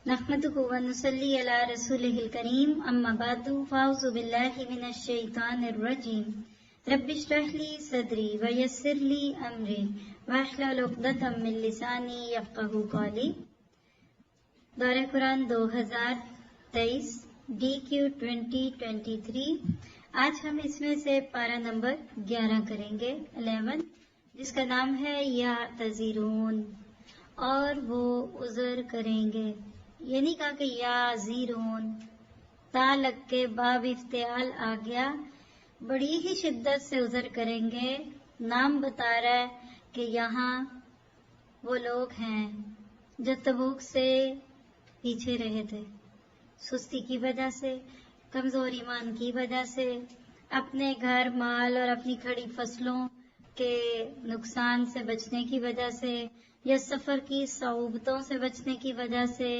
نحمده ونصلي على رسوله الكريم اما بعد فاعوذ بالله من الشیطان الرجیم رب اشرح لي صدری ویسر لي امری واحلل عقدۃ من لسانی یفقهوا قولی۔ دورہ قرآن 2023 DQ 2023۔ آج ہم اس میں سے پارہ نمبر 11 کریں گے 11، جس کا نام ہے یا تذیرون، اور وہ عذر کریں گے۔ یہ نہیں کہا کہ یا زیرون، تا لگ کے باب افتعال آ گیا، بڑی ہی شدت سے عذر کریں گے۔ نام بتا رہا ہے کہ یہاں وہ لوگ ہیں جو تبوک سے پیچھے رہے تھے، سستی کی وجہ سے، کمزور ایمان کی وجہ سے، اپنے گھر مال اور اپنی کھڑی فصلوں کے نقصان سے بچنے کی وجہ سے، یا سفر کی صعوبتوں سے بچنے کی وجہ سے،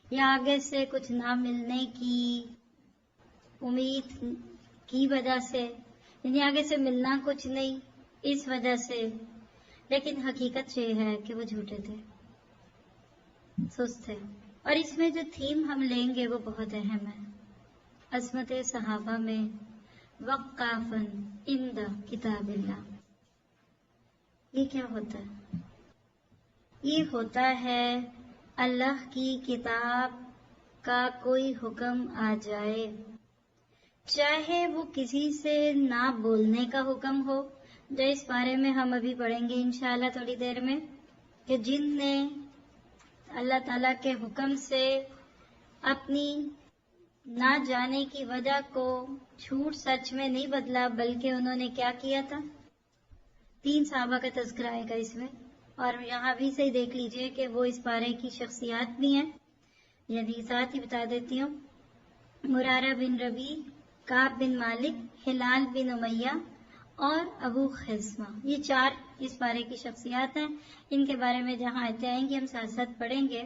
یا آگے سے کچھ نہ ملنے کی امید کی وجہ سے، یعنی آگے سے ملنا کچھ نہیں اس وجہ سے۔ لیکن حقیقت یہ ہے کہ وہ جھوٹے تھے، سست تھے۔ اور اس میں جو تھیم ہم لیں گے وہ بہت اہم ہے، عظمت صحابہ میں وقافاً عند کتاب اللہ۔ یہ کیا ہوتا ہے؟ یہ ہوتا ہے اللہ کی کتاب کا کوئی حکم آ جائے، چاہے وہ کسی سے نہ بولنے کا حکم ہو، جو اس بارے میں ہم ابھی پڑھیں گے انشاءاللہ تھوڑی دیر میں، کہ جن نے اللہ تعالیٰ کے حکم سے اپنی نہ جانے کی وجہ کو جھوٹ سچ میں نہیں بدلا، بلکہ انہوں نے کیا کیا تھا؟ 3 صحابہ کا تذکرہ آئے گا اس میں، اور یہاں بھی سے دیکھ لیجئے کہ وہ اس بارے کی شخصیات بھی ہیں، یعنی ساتھ ہی بتا دیتی ہوں۔ مرارہ بن ربی، کعب بن مالک، ہلال بن امیہ اور ابو خزمہ، یہ 4 اس بارے کی شخصیات ہیں۔ ان کے بارے میں جہاں آیتیں آئیں گی ہم ساتھ ساتھ پڑھیں گے۔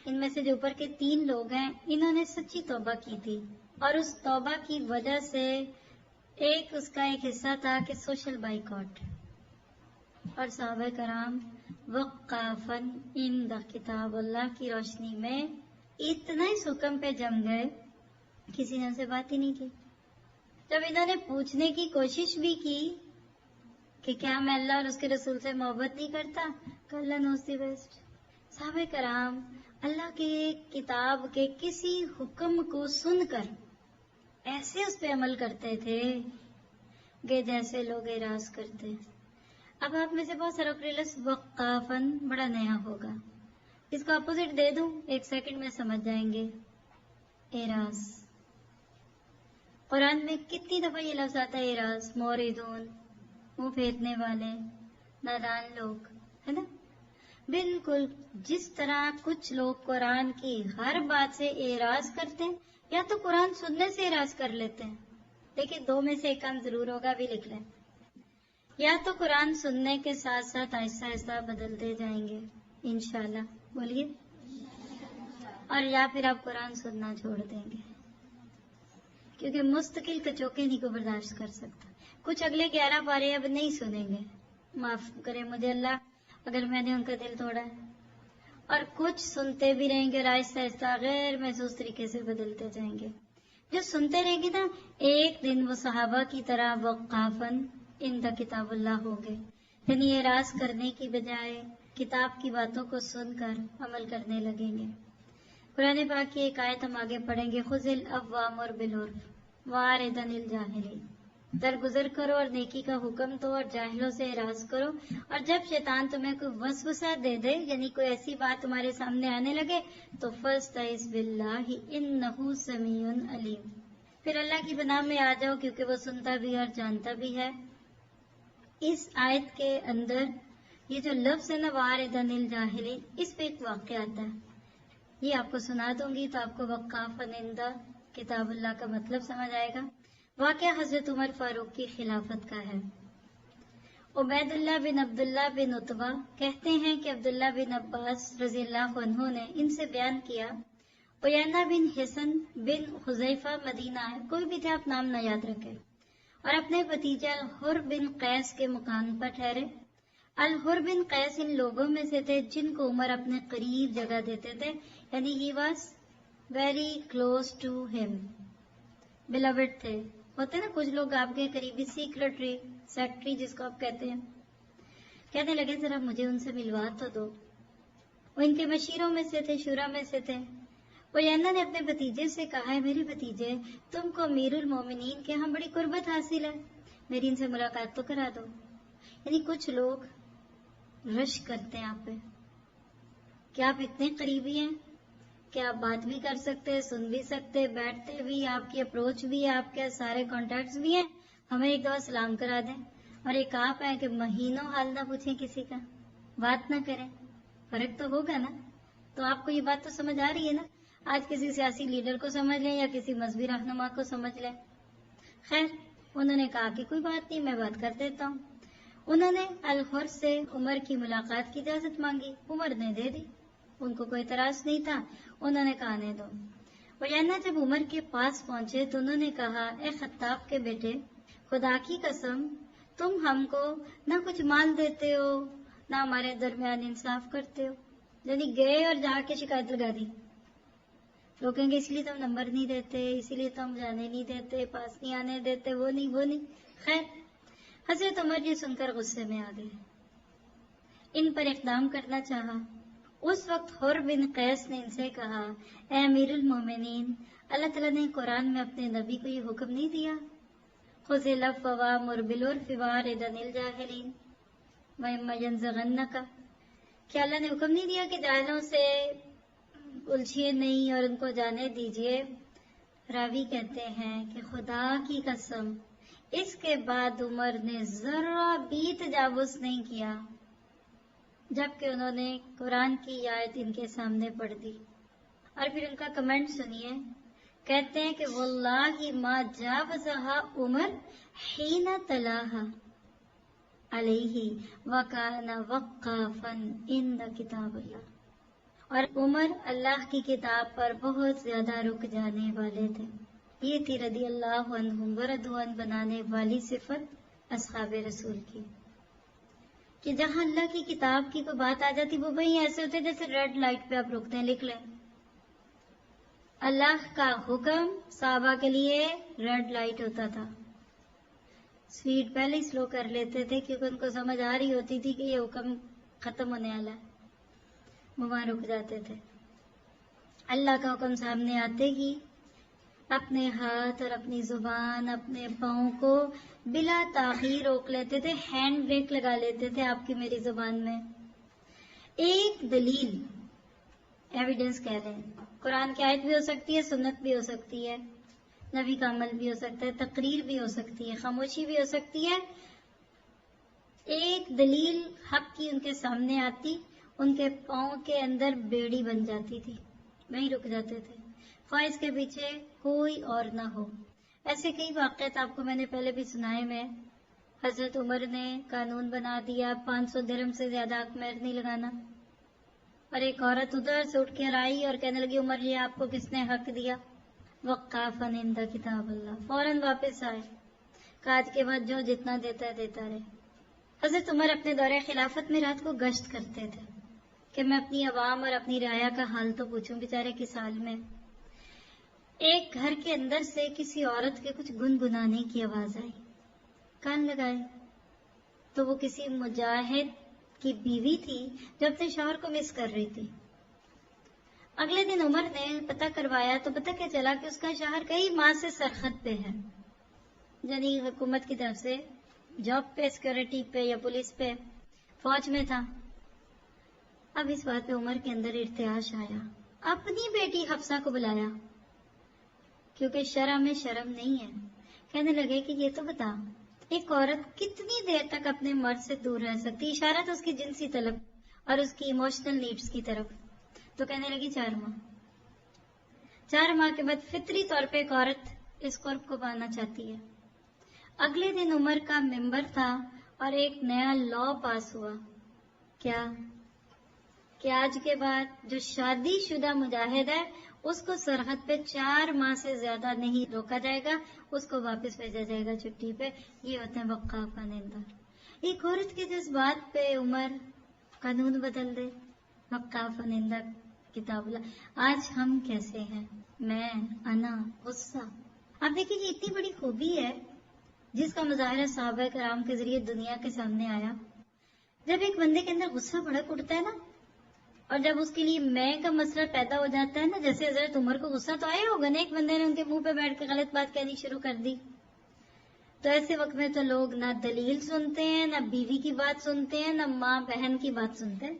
ان میں سے جو اوپر کے 3 لوگ ہیں، انہوں نے سچی توبہ کی تھی، اور اس توبہ کی وجہ سے اس کا ایک حصہ تھا کہ سوشل بائیکاٹ، اور صحابہ کرام وقافاً عند کتاب اللہ کی روشنی میں اتنا اس حکم پہ جم گئے، کسی نے ان سے بات ہی نہیں کی۔ جب انہوں نے پوچھنے کی کوشش بھی کی کہ کیا میں اللہ اور اس کے رسول سے محبت نہیں کرتا، کہ اللہ نوز دی بیسٹ۔ صحابہ کرام اللہ کے کتاب کے کسی حکم کو سن کر ایسے اس پہ عمل کرتے تھے کہ جیسے لوگ اعراض کرتے ہیں۔ اب آپ میں سے بہت سارا لفظ وقافاً بڑا نیا ہوگا، اس کو اپوزٹ دے دوں 1 سیکنڈ میں سمجھ جائیں گے، اعراض۔ قرآن میں کتنی دفعہ یہ لفظ آتا ہے اعراض، موردون، منہ پھیرنے والے، نادان لوگ، ہے نا؟ بالکل جس طرح کچھ لوگ قرآن کی ہر بات سے اعراض کرتے ہیں، یا تو قرآن سننے سے اعراض کر لیتے ہیں، لیکن 2 میں سے ایک کام ضرور ہوگا، بھی لکھ لیں، یا تو قرآن سننے کے ساتھ ساتھ آہستہ آہستہ بدلتے جائیں گے انشاءاللہ، بولیے، اور یا پھر آپ قرآن سننا چھوڑ دیں گے، کیونکہ مستقل کچوکے کو برداشت کر سکتا۔ کچھ اگلے 11 پارے اب نہیں سنیں گے، معاف کرے مجھے اللہ اگر میں نے ان کا دل توڑا ہے، اور کچھ سنتے بھی رہیں گے اور آہستہ آہستہ غیر محسوس طریقے سے بدلتے جائیں گے۔ جو سنتے رہیں گے نا، ایک دن وہ صحابہ کی طرح وقافاً عند کتاب اللہ ہوں گے، یعنی اعراض کرنے کی بجائے کتاب کی باتوں کو سن کر عمل کرنے لگیں گے۔ قرآن پاک کی ایک آیت ہم آگے پڑھیں گے، خذ العفو وامر بالعرف واعرض عن الجاہلین، درگزر کرو اور نیکی کا حکم دو اور جاہلوں سے اعراض کرو۔ اور جب شیطان تمہیں کوئی وسوسہ دے دے، یعنی کوئی ایسی بات تمہارے سامنے آنے لگے، تو فاستعذ باللہ انہ سمیع علیم، پھر اللہ کی پناہ میں آ جاؤ، کیونکہ وہ سنتا بھی اور جانتا بھی ہے۔ اس آیت کے اندر یہ جو لفظ ہے نا وعارض عن الجاہلین، اس پہ ایک واقعہ آتا ہے، یہ آپ کو سنا دوں گی تو آپ کو وقافاً عند کتاب اللہ کا مطلب سمجھ آئے گا۔ واقعہ حضرت عمر فاروق کی خلافت کا ہے۔ عبید اللہ بن عبداللہ بن عتبہ کہتے ہیں کہ عبداللہ بن عباس رضی اللہ عنہ نے ان سے بیان کیا، عیینہ بن حسن بن حذیفہ مدینہ ہے، کوئی بھی تھے آپ نام نہ یاد رکھے، اور اپنے بھتیجہ حر بن قیس کے مکان پر ٹھہرے۔ الحر بن قیس ان لوگوں میں سے تھے جن کو عمر اپنے قریب جگہ دیتے تھے، یعنی he was very close to ہم، بلوڈ تھے. ہوتے نا کچھ لوگ آپ کے قریبی، سیکرٹری جس کو آپ کہتے ہیں. کہنے لگے ذرا مجھے ان سے ملوا تو دو. وہ ان کے مشیروں میں سے تھے، شورا میں سے تھے. عیینہ نے اپنے بھتیجے سے کہا ہے میرے بھتیجے، تم کو امیر المومنین کے ہاں بڑی قربت حاصل ہے، میری ان سے ملاقات تو کرا دو. یعنی کچھ لوگ رش کرتے ہیں آپ پہ کہ آپ اتنے قریبی ہیں کہ آپ بات بھی کر سکتے، سن بھی سکتے، بیٹھتے بھی، آپ کی اپروچ بھی ہے، آپ کے سارے کانٹیکٹس بھی ہیں، ہمیں ایک دفعہ سلام کرا دیں. اور ایک آپ ہیں کہ مہینوں حال نہ پوچھیں کسی کا، بات نہ کریں. فرق تو ہوگا نا. تو آپ کو یہ بات تو سمجھ آ رہی ہے نا. آج کسی سیاسی لیڈر کو سمجھ لیں یا کسی مذہبی رہنما کو سمجھ لیں. خیر انہوں نے کہا کہ کوئی بات نہیں، میں بات کر دیتا ہوں. انہوں نے الحر سے عمر کی ملاقات کی اجازت مانگی، عمر نے دے دی، ان کو کوئی اعتراض نہیں تھا. انہوں نے کہا آنے دو. عیینہ جب عمر کے پاس پہنچے تو انہوں نے کہا اے خطاب کے بیٹے، خدا کی قسم تم ہم کو نہ کچھ مال دیتے ہو نہ ہمارے درمیان انصاف کرتے ہو. یعنی گئے اور جا کے شکایت لگا دی. لوگ کہیں گے اس لیے تم نمبر نہیں دیتے، اسی لیے تم جانے نہیں دیتے، پاس نہیں آنے دیتے، وہ نہیں. خیر حضرت عمر یہ سن کر غصے میں آ گئے، ان پر اقدام کرنا چاہا. اس وقت حر بن قیس نے ان سے کہا اے امیر المومنین، اللہ تعالیٰ نے قرآن میں اپنے نبی کو یہ حکم نہیں دیا خذ العفو وامر بالعرف واعرض عن الجاہلین وإما ينزغنک؟ کیا اللہ نے حکم نہیں دیا کہ جاہلوں سے الجھیے نہیں اور ان کو جانے دیجیے؟ راوی کہتے ہیں کہ خدا کی قسم اس کے بعد عمر نے ذرا بھی تجاوز نہیں کیا جبکہ انہوں نے قرآن کی آیت ان کے سامنے پڑھ دی. اور پھر ان کا کمنٹ سنیے. کہتے ہیں کہ واللہ ما جاوزها عمر حین تلاها علیہ وکان وقافا عند کتاب اللہ. اور عمر اللہ کی کتاب پر بہت زیادہ رک جانے والے تھے. یہ تھی رضی اللہ عنہم ورضوا عنہ بنانے والی صفت اصحاب رسول کی، کہ جہاں اللہ کی کتاب کی کوئی بات آ جاتی وہ وہی ایسے ہوتے جیسے ریڈ لائٹ پہ آپ رکتے ہیں، لکھ لیں اللہ کا حکم صحابہ کے لیے ریڈ لائٹ ہوتا تھا. سپیڈ پہلے ہی سلو کر لیتے تھے کیونکہ ان کو سمجھ آ رہی ہوتی تھی کہ یہ حکم ختم ہونے والا ہے، وہ وہاں رک جاتے تھے. اللہ کا حکم سامنے آتے ہی اپنے ہاتھ اور اپنی زبان، اپنے پاؤں کو بلا تاخیر روک لیتے تھے، ہینڈ بریک لگا لیتے تھے آپ کی میری زبان میں. ایک دلیل، ایویڈنس کہہ لیں، قرآن کی آیت بھی ہو سکتی ہے، سنت بھی ہو سکتی ہے، نبی کا عمل بھی ہو سکتا ہے، تقریر بھی ہو سکتی ہے، خاموشی بھی ہو سکتی ہے. ایک دلیل حق کی ان کے سامنے آتی، ان کے پاؤں کے اندر بیڑی بن جاتی تھی، وہیں رک جاتے تھے، فائز کے پیچھے کوئی اور نہ ہو. ایسے کئی واقعات آپ کو میں نے پہلے بھی سنائے. میں حضرت عمر نے قانون بنا دیا 500 درہم سے زیادہ حق مہر نہیں لگانا، اور ایک عورت ادھر سے اٹھ کے آئی اور کہنے لگی عمر یہ آپ کو کس نے حق دیا؟ وقافا عند کتاب اللہ. فوراً واپس آئے، کہا آج کے بعد جو جتنا دیتا ہے دیتا رہے. حضرت عمر اپنے دور خلافت میں رات کو گشت کرتے تھے کہ میں اپنی عوام اور اپنی رعایا کا حال تو پوچھوں، بیچارے کس حال میں. ایک گھر کے اندر سے کسی عورت کے کچھ گنگنانے کی آواز آئی، کان لگائے تو وہ کسی مجاہد کی بیوی تھی جو اپنے شوہر کو مس کر رہی تھی. اگلے دن عمر نے پتہ کروایا تو پتہ کیا چلا کہ اس کا شوہر کئی ماہ سے سرحد پہ ہے، یعنی حکومت کی طرف سے جاب پہ، سیکورٹی پہ یا پولیس پہ، فوج میں تھا. اب اس بات پہ عمر کے اندر ارتعاش آیا، اپنی بیٹی حفصہ کو بلایا کیونکہ شرع میں شرم نہیں ہے. کہنے لگے کہ یہ تو بتا ایک عورت کتنی دیر تک اپنے مرد سے دور رہ سکتی؟ اشارہ تو اس کی جنسی طلب اور اس کی ایموشنل نیڈز کی طرف. تو کہنے لگی 4 ماہ. 4 ماہ کے بعد فطری طور پہ ایک عورت اس قرب کو پانا چاہتی ہے. اگلے دن عمر کا ممبر تھا اور ایک نیا لا پاس ہوا، کیا کہ آج کے بعد جو شادی شدہ مجاہد ہے اس کو سرحد پہ 4 ماہ سے زیادہ نہیں روکا جائے گا، اس کو واپس بھیجا جائے گا چھٹی پہ. یہ ہوتے ہیں وقاف عند. ایک عورت کے جذبات پہ عمر قانون بدل دے. وقاف نندا کتاب اللہ. آج ہم کیسے ہیں؟ میں، انا، غصہ. آپ دیکھیں یہ اتنی بڑی خوبی ہے جس کا مظاہرہ صحابہ کرام کے ذریعے دنیا کے سامنے آیا. جب ایک بندے کے اندر غصہ بھڑک اٹھتا ہے نا، اور جب اس کے لیے میں کا مسئلہ پیدا ہو جاتا ہے نا، جیسے حضرت عمر کو غصہ تو آیا ہوگا نا، ایک بندے نے ان کے منہ پہ بیٹھ کے غلط بات کہنی شروع کر دی. تو ایسے وقت میں تو لوگ نہ دلیل سنتے ہیں، نہ بیوی کی بات سنتے ہیں، نہ ماں بہن کی بات سنتے ہیں.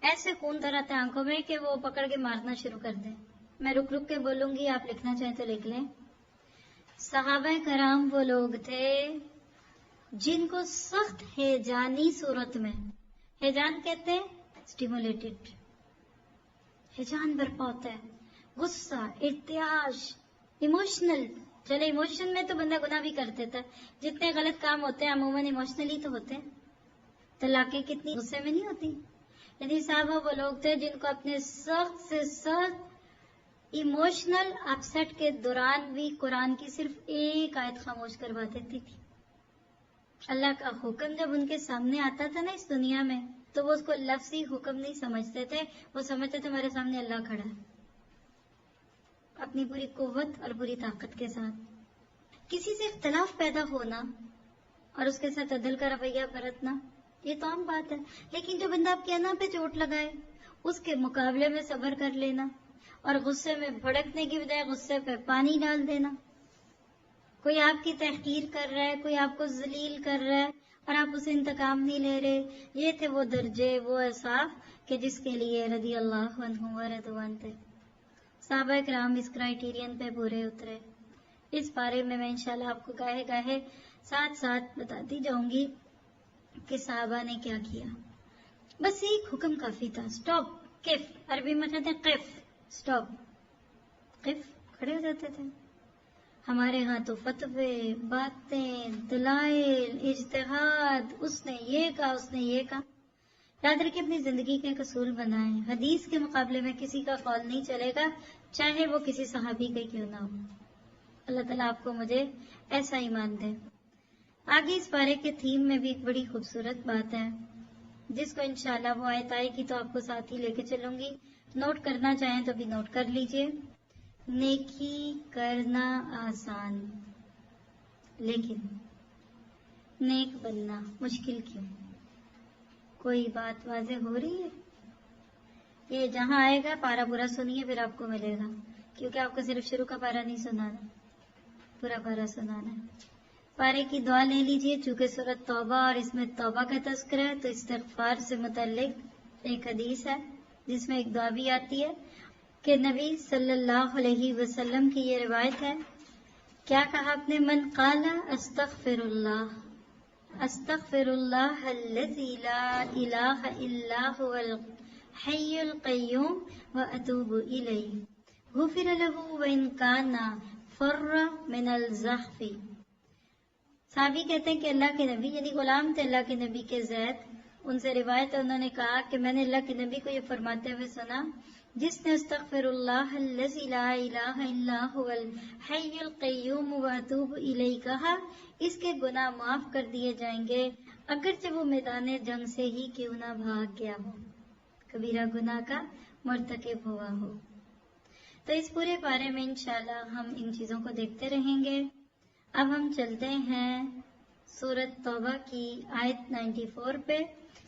ایسے خون تر آتا ہے آنکھوں میں کہ وہ پکڑ کے مارنا شروع کر دیں. میں رک رک کے بولوں گی، آپ لکھنا چاہیں تو لکھ لیں. صحابہ کرام وہ لوگ تھے جن کو سخت ہیجانی صورت میں، ہیجان کہتے ہیں اسٹیمولیٹڈ، ہیجان برپا ہوتا ہے، غصہ، ارتعاش، ایموشنل. چلے ایموشن میں تو بندہ گناہ بھی کر دیتا ہے. جتنے غلط کام ہوتے ہیں عموماً ایموشنلی تو ہوتے ہیں. طلاقیں کتنی غصے میں نہیں ہوتی. یعنی صحابہ وہ لوگ تھے جن کو اپنے سخت سے سخت ایموشنل اپسیٹ کے دوران بھی قرآن کی صرف ایک آیت خاموش کروا دیتی تھی. اللہ کا حکم جب ان کے سامنے آتا تھا نا اس دنیا میں، تو وہ اس کو لفظی حکم نہیں سمجھتے تھے، وہ سمجھتے تھے ہمارے سامنے اللہ کھڑا ہے اپنی پوری قوت اور پوری طاقت کے ساتھ. کسی سے اختلاف پیدا ہونا اور اس کے ساتھ عدل کا رویہ برتنا یہ تو عام بات ہے، لیکن جو بندہ آپ کے انا پہ چوٹ لگائے اس کے مقابلے میں صبر کر لینا اور غصے میں بھڑکنے کی بجائے غصے پہ پانی ڈال دینا. کوئی آپ کی تحقیر کر رہا ہے، کوئی آپ کو ذلیل کر رہا ہے اور آپ اسے انتقام نہیں لے رہے. یہ تھے وہ درجے، وہ اوصاف کہ جس کے لیے رضی اللہ عنہ و رضوان تھے. صحابہ کرام اس کرائیٹیرین پہ پورے اترے. اس بارے میں انشاءاللہ آپ کو گاہے گاہے ساتھ ساتھ بتاتی جاؤں گی کہ صحابہ نے کیا کیا. بس ایک حکم کافی تھا، سٹاپ. قف عربی میں کہتے ہیں قف، سٹاپ. قف کھڑے ہو جاتے تھے. ہمارے ہاں تو فتوے، باتیں، دلائل، اجتہاد، اس نے یہ کہا، اس نے یہ کہا. یاد رکھیں اپنی زندگی کے اصول بنائیں. حدیث کے مقابلے میں کسی کا قول نہیں چلے گا، چاہے وہ کسی صحابی کا کیوں نہ ہو. اللہ تعالیٰ آپ کو مجھے ایسا ایمان دے. آگے اس بارے کے تھیم میں بھی ایک بڑی خوبصورت بات ہے جس کو انشاءاللہ وہ آیت آئے گی تو آپ کو ساتھ ہی لے کے چلوں گی. نوٹ کرنا چاہیں تو بھی نوٹ کر لیجئے. نیکی کرنا آسان، لیکن نیک بننا مشکل کیوں؟ کوئی بات واضح ہو رہی ہے؟ یہ جہاں آئے گا پارا پورا سنیے، پھر آپ کو ملے گا، کیونکہ آپ کو صرف شروع کا پارا نہیں سنانا، پورا پارا سنانا ہے. پارے کی دعا لے لیجئے. چونکہ سورۃ توبہ اور اس میں توبہ کا تذکرہ ہے تو استغفار سے متعلق ایک حدیث ہے جس میں ایک دعا بھی آتی ہے کہ نبی صلی اللہ علیہ وسلم کی یہ روایت ہے. کیا کہا آپ نے؟ من قال استغفر اللہ، استغفر اللہ الذی لا الہ الا هو الحی القیوم واتوب الیہ غفر له وان کان فر من الزحف. صحابی کہتے ہیں کہ اللہ کے نبی، یعنی غلام تھے اللہ کے نبی کے زید، ان سے روایت ہے انہوں نے کہا کہ میں نے اللہ کے نبی کو یہ فرماتے ہوئے سنا، جس نے استغفر اللہ الذی لا الہ الا هو الحی القیوم واتوب الیہ کہا، اس کے گناہ معاف کر دیے جائیں گے اگرچہ وہ میدان جنگ سے ہی کیوں نہ بھاگ گیا ہو، کبیرہ گناہ کا مرتکب ہوا ہو. تو اس پورے بارے میں انشاءاللہ ہم ان چیزوں کو دیکھتے رہیں گے. اب ہم چلتے ہیں سورۃ توبہ کی آیت 94 پہ.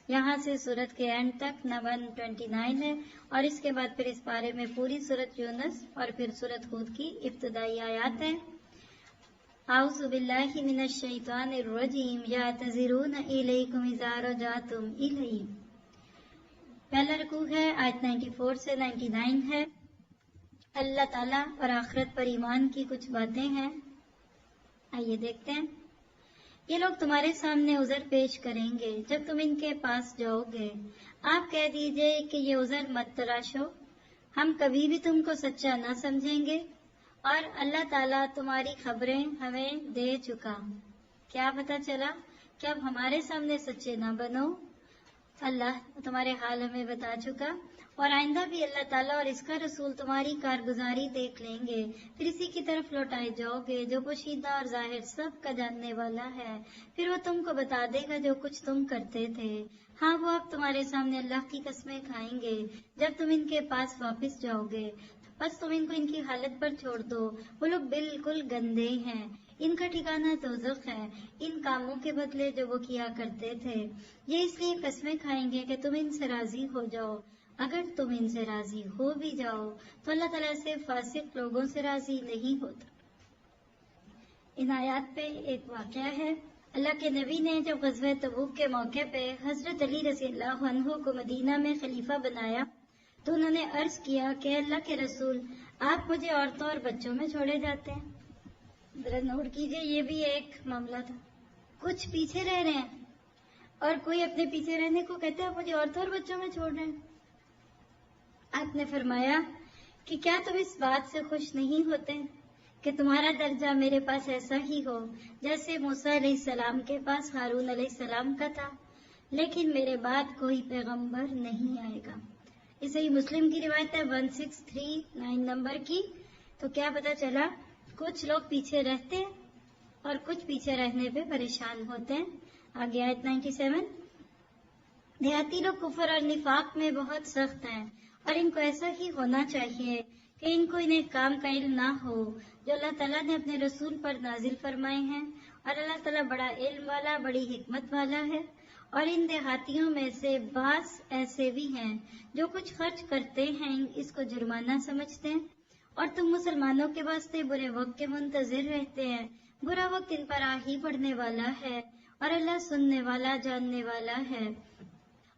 یہاں سے سورت کے اینڈ تک 129 ہے، اور اس کے بعد پھر اس بارے میں پوری سورت یونس اور پھر سورت ہود کی ابتدائی آیات ہیں. اعوذ باللہ من الشیطان الرجیم یعتذرون الیکم اذا رجعتم الیہم. پہلا رکوع ہے، آیت 94 سے 99 ہے. اللہ تعالیٰ اور آخرت پر ایمان کی کچھ باتیں ہیں، آئیے دیکھتے ہیں. یہ لوگ تمہارے سامنے عذر پیش کریں گے جب تم ان کے پاس جاؤ گے. آپ کہہ دیجئے کہ یہ عذر مت تراشو، ہم کبھی بھی تم کو سچا نہ سمجھیں گے، اور اللہ تعالیٰ تمہاری خبریں ہمیں دے چکا. کیا پتہ چلا کہ اب ہمارے سامنے سچے نہ بنو، اللہ تمہارے حال ہمیں بتا چکا اور آئندہ بھی اللہ تعالیٰ اور اس کا رسول تمہاری کارگزاری دیکھ لیں گے، پھر اسی کی طرف لوٹائے جاؤ گے جو پوشیدہ اور ظاہر سب کا جاننے والا ہے، پھر وہ تم کو بتا دے گا جو کچھ تم کرتے تھے۔ ہاں وہ اب تمہارے سامنے اللہ کی قسمیں کھائیں گے جب تم ان کے پاس واپس جاؤ گے، بس تم ان کو ان کی حالت پر چھوڑ دو، وہ لوگ بالکل گندے ہیں، ان کا ٹھکانہ دوزخ ہے، ان کاموں کے بدلے جو وہ کیا کرتے تھے۔ یہ اس لیے قسمیں کھائیں گے کہ تم ان سے راضی ہو جاؤ، اگر تم ان سے راضی ہو بھی جاؤ تو اللہ تعالیٰ سے فاسق لوگوں سے راضی نہیں ہوتا۔ ان آیات پہ ایک واقعہ ہے۔ اللہ کے نبی نے جب غزوہ تبوک کے موقع پہ حضرت علی رضی اللہ عنہ کو مدینہ میں خلیفہ بنایا تو انہوں نے عرض کیا کہ اللہ کے رسول، آپ مجھے عورتوں اور بچوں میں چھوڑے جاتے ہیں۔ ذرا نوٹ کیجئے، یہ بھی ایک معاملہ تھا، کچھ پیچھے رہ رہے ہیں اور کوئی اپنے پیچھے رہنے کو کہتے ہیں آپ مجھے عورتوں اور بچوں میں چھوڑ رہے ہیں۔ آپ نے فرمایا کہ کیا تم اس بات سے خوش نہیں ہوتے کہ تمہارا درجہ میرے پاس ایسا ہی ہو جیسے موسیٰ علیہ السلام کے پاس ہارون علیہ السلام کا تھا، لیکن میرے بعد کوئی پیغمبر نہیں آئے گا۔ اس صحیح مسلم کی روایت ہے 1639 نمبر کی۔ تو کیا پتا چلا، کچھ لوگ پیچھے رہتے ہیں اور کچھ پیچھے رہنے پہ پریشان ہوتے ہیں۔ آگے آیت 97، دیہاتی لوگ کفر اور نفاق میں بہت سخت ہیں اور ان کو ایسا ہی ہونا چاہیے کہ ان کو انہیں کام کا علم نہ ہو جو اللہ تعالیٰ نے اپنے رسول پر نازل فرمائے ہیں، اور اللہ تعالیٰ بڑا علم والا، بڑی حکمت والا ہے۔ اور ان دیہاتیوں میں سے بعض ایسے بھی ہیں جو کچھ خرچ کرتے ہیں اس کو جرمانہ سمجھتے ہیں، اور تم مسلمانوں کے واسطے برے وقت کے منتظر رہتے ہیں، برا وقت ان پر آ ہی پڑنے والا ہے، اور اللہ سننے والا، جاننے والا ہے۔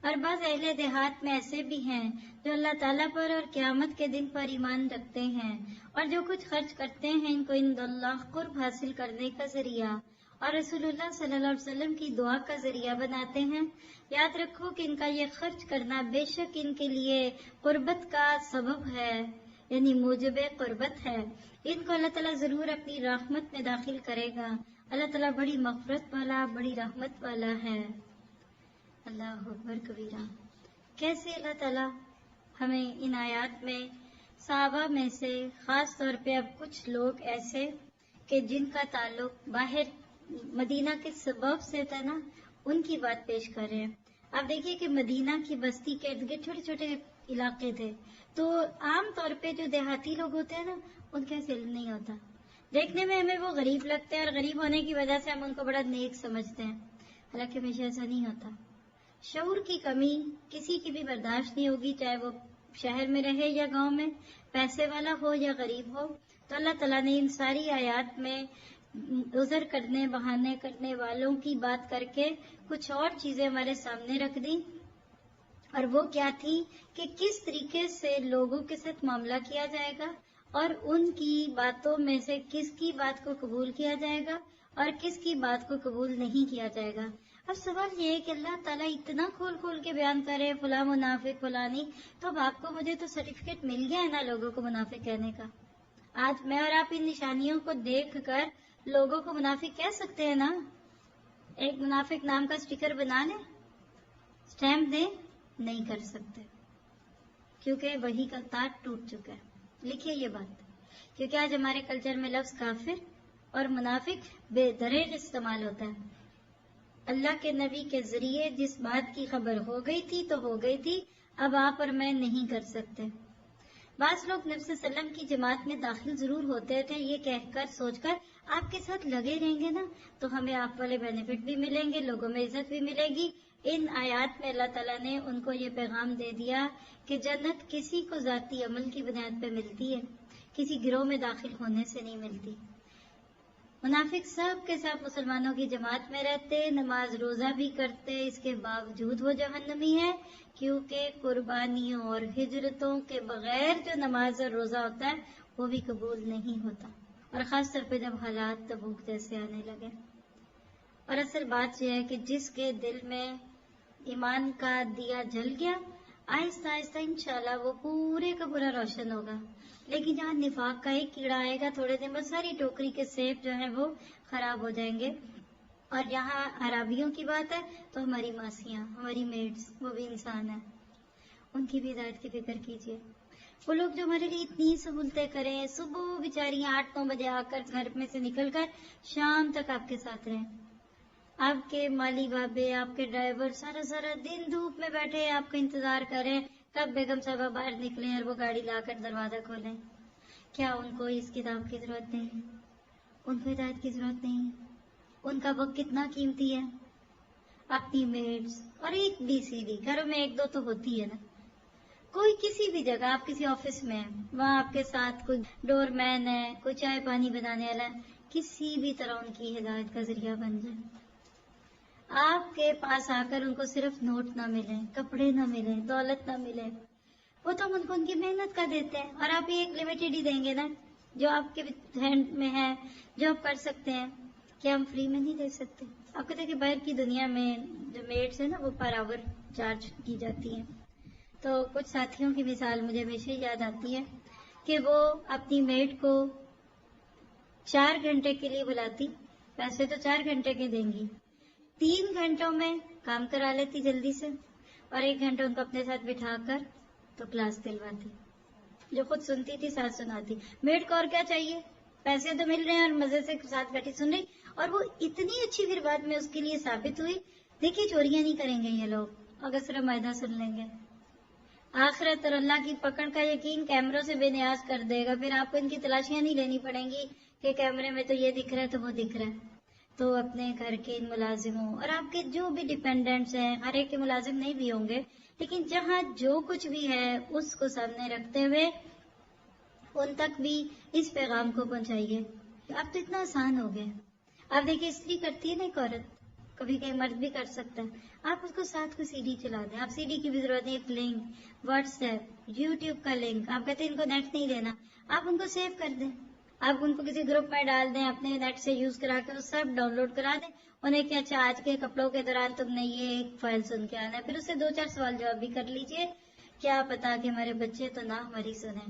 اور بعض اہل دیہات میں ایسے بھی ہیں جو اللہ تعالیٰ پر اور قیامت کے دن پر ایمان رکھتے ہیں، اور جو کچھ خرچ کرتے ہیں ان کو عند اللہ قرب حاصل کرنے کا ذریعہ اور رسول اللہ صلی اللہ علیہ وسلم کی دعا کا ذریعہ بناتے ہیں۔ یاد رکھو کہ ان کا یہ خرچ کرنا بے شک ان کے لیے قربت کا سبب ہے، یعنی موجب قربت ہے۔ ان کو اللہ تعالیٰ ضرور اپنی رحمت میں داخل کرے گا۔ اللہ تعالیٰ بڑی مغفرت والا، بڑی رحمت والا ہے۔ اللہ اکبر کبیرہ۔ کیسے اللہ تعالیٰ ہمیں ان آیات میں صحابہ میں سے خاص طور پہ اب کچھ لوگ ایسے کہ جن کا تعلق باہر مدینہ کے سبب سے تھا نا، ان کی بات پیش کر رہے ہیں۔ آپ دیکھیے کہ مدینہ کی بستی کے ارد گرد چھوٹے چھوٹے علاقے تھے، تو عام طور پہ جو دیہاتی لوگ ہوتے ہیں نا، ان کا علم نہیں ہوتا، دیکھنے میں ہمیں وہ غریب لگتے ہیں اور غریب ہونے کی وجہ سے ہم ان کو بڑا نیک سمجھتے ہیں، حالانکہ ہمیشہ ایسا نہیں ہوتا۔ شعور کی کمی کسی کی بھی برداشت نہیں ہوگی، چاہے وہ شہر میں رہے یا گاؤں میں، پیسے والا ہو یا غریب ہو۔ تو اللہ تعالیٰ نے ان ساری آیات میں عذر کرنے، بہانے کرنے والوں کی بات کر کے کچھ اور چیزیں ہمارے سامنے رکھ دی، اور وہ کیا تھی کہ کس طریقے سے لوگوں کے ساتھ معاملہ کیا جائے گا، اور ان کی باتوں میں سے کس کی بات کو قبول کیا جائے گا اور کس کی بات کو قبول نہیں کیا جائے گا۔ اب سوال یہ ہے کہ اللہ تعالیٰ اتنا کھول کھول کے بیان کرے فلاں منافق فلانی، تو اب آپ کو مجھے تو سرٹیفکیٹ مل گیا ہے نا لوگوں کو منافق کہنے کا۔ آج میں اور آپ ان نشانیوں کو دیکھ کر لوگوں کو منافق کہہ سکتے ہیں نا، ایک منافق نام کا اسٹیکر بنا لیں، اسٹیمپ دیں، نہیں کر سکتے کیونکہ وہی کا تار ٹوٹ چکا ہے۔ لکھیے یہ بات، کیونکہ آج ہمارے کلچر میں لفظ کافر اور منافق بے دریغ استعمال ہوتا ہے۔ اللہ کے نبی کے ذریعے جس بات کی خبر ہو گئی تھی تو ہو گئی تھی، اب آپ اور میں نہیں کر سکتے۔ بعض لوگ نبی صلی اللہ علیہ وسلم کی جماعت میں داخل ضرور ہوتے تھے یہ کہہ کر، سوچ کر آپ کے ساتھ لگے رہیں گے نا تو ہمیں آپ والے بینیفٹ بھی ملیں گے، لوگوں میں عزت بھی ملے گی۔ ان آیات میں اللہ تعالیٰ نے ان کو یہ پیغام دے دیا کہ جنت کسی کو ذاتی عمل کی بنیاد پہ ملتی ہے، کسی گروہ میں داخل ہونے سے نہیں ملتی۔ منافق سب کے ساتھ مسلمانوں کی جماعت میں رہتے، نماز روزہ بھی کرتے، اس کے باوجود وہ جہنمی ہے، کیونکہ قربانیوں اور ہجرتوں کے بغیر جو نماز اور روزہ ہوتا ہے وہ بھی قبول نہیں ہوتا، اور خاص طور پہ جب حالات تبوک جیسے آنے لگے۔ اور اصل بات یہ ہے کہ جس کے دل میں ایمان کا دیا جل گیا، آہستہ آہستہ انشاءاللہ وہ پورے کا پورا روشن ہوگا، لیکن جہاں نفاق کا ایک کیڑا آئے گا تھوڑے دن بعد ساری ٹوکری کے سیب جو ہیں وہ خراب ہو جائیں گے۔ اور یہاں عرابیوں کی بات ہے تو ہماری ماسیاں، ہماری میڈس، وہ بھی انسان ہیں، ان کی بھی ہدایت کی فکر کیجیے. وہ لوگ جو ہمارے لیے اتنی سہولتیں کریں، صبح بیچاریاں 8-9 بجے آ کر گھر میں سے نکل کر شام تک آپ کے ساتھ رہیں. آپ کے مالی بابے، آپ کے ڈرائیور سارا دن دھوپ میں بیٹھے آپ کا انتظار کریں کب بیگم صاحبہ باہر نکلیں اور وہ گاڑی لا کر دروازہ کھولیں. کیا ان کو اس کتاب کی ضرورت نہیں؟ ان کو ہدایت کی ضرورت نہیں؟ ان کا وقت کتنا قیمتی ہے. اپنی میڈس اور ایک بی سی ڈی گھروں میں 1-2 تو ہوتی ہے نا. کوئی کسی بھی جگہ، آپ کسی آفس میں ہیں، وہاں آپ کے ساتھ کوئی ڈور مین ہے، کوئی چائے پانی بنانے والا ہے، کسی بھی طرح ان کی ہدایت کا ذریعہ بن جائے. آپ کے پاس آ کر ان کو صرف نوٹ نہ ملیں، کپڑے نہ ملیں، دولت نہ ملے، وہ تو ہم ان کو ان کی محنت کا دیتے ہیں. اور آپ ایک لمیٹڈ ہی دیں گے نا، جو آپ کے ہینڈ میں ہے، جو آپ کر سکتے ہیں. کیا ہم فری میں نہیں دے سکتے؟ آپ کو دیکھیں باہر کی دنیا میں جو میڈس ہیں نا، وہ پر آور چارج کی جاتی ہیں. تو کچھ ساتھیوں کی مثال مجھے ہمیشہ یاد آتی ہے کہ وہ اپنی میڈ کو 4 گھنٹے کے لیے بلاتی، پیسے تو 4 گھنٹے کے دیں گی، 3 گھنٹوں میں کام کرا لیتی جلدی سے، اور 1 گھنٹہ ان کو اپنے ساتھ بٹھا کر تو کلاس دلواتی. جو خود سنتی تھی ساتھ سناتی. میڈ کو اور کیا چاہیے؟ پیسے تو مل رہے ہیں اور مزے سے ساتھ بیٹھی سن رہی. اور وہ اتنی اچھی پھر بعد میں اس کے لیے ثابت ہوئی. دیکھیے چوریاں نہیں کریں گے یہ لوگ اگر صرف معاہدہ سن لیں گے. آخرت اور اللہ کی پکڑ کا یقین کیمروں سے بے نیاز کر دے گا. پھر آپ کو ان کی تلاشیاں نہیں لینی پڑیں گی کہ کیمرے میں تو یہ دکھ رہا ہے تو وہ دکھ رہا ہے. تو اپنے گھر کے ان ملازموں اور آپ کے جو بھی ڈپینڈنٹس ہیں، ہر ایک کے ملازم نہیں بھی ہوں گے، لیکن جہاں جو کچھ بھی ہے اس کو سامنے رکھتے ہوئے ان تک بھی اس پیغام کو پہنچائیے. اب تو اتنا آسان ہو گیا. آپ دیکھیے استری کرتی ہے نا ایک عورت، کبھی کہیں مرد بھی کر سکتا ہے. آپ اس کو ساتھ کو سی ڈی چلا دیں. آپ سی ڈی کی بھی ضرورت نہیں، ایک لنک، واٹس ایپ، یوٹیوب کا لنک. آپ کہتے ہیں ان کو نیٹ نہیں لینا، آپ ان کو سیو کر دیں. آپ ان کو کسی گروپ میں ڈال دیں، اپنے نیٹ سے یوز کرا کے وہ سب ڈاؤن لوڈ کرا دیں. انہیں کہ اچھا آج کے کپڑوں کے دوران تم نے یہ ایک فائل سن کے آنا ہے. پھر اس سے 2-4 سوال جواب بھی کر لیجئے. کیا پتا کہ ہمارے بچے تو نہ ہماری سنیں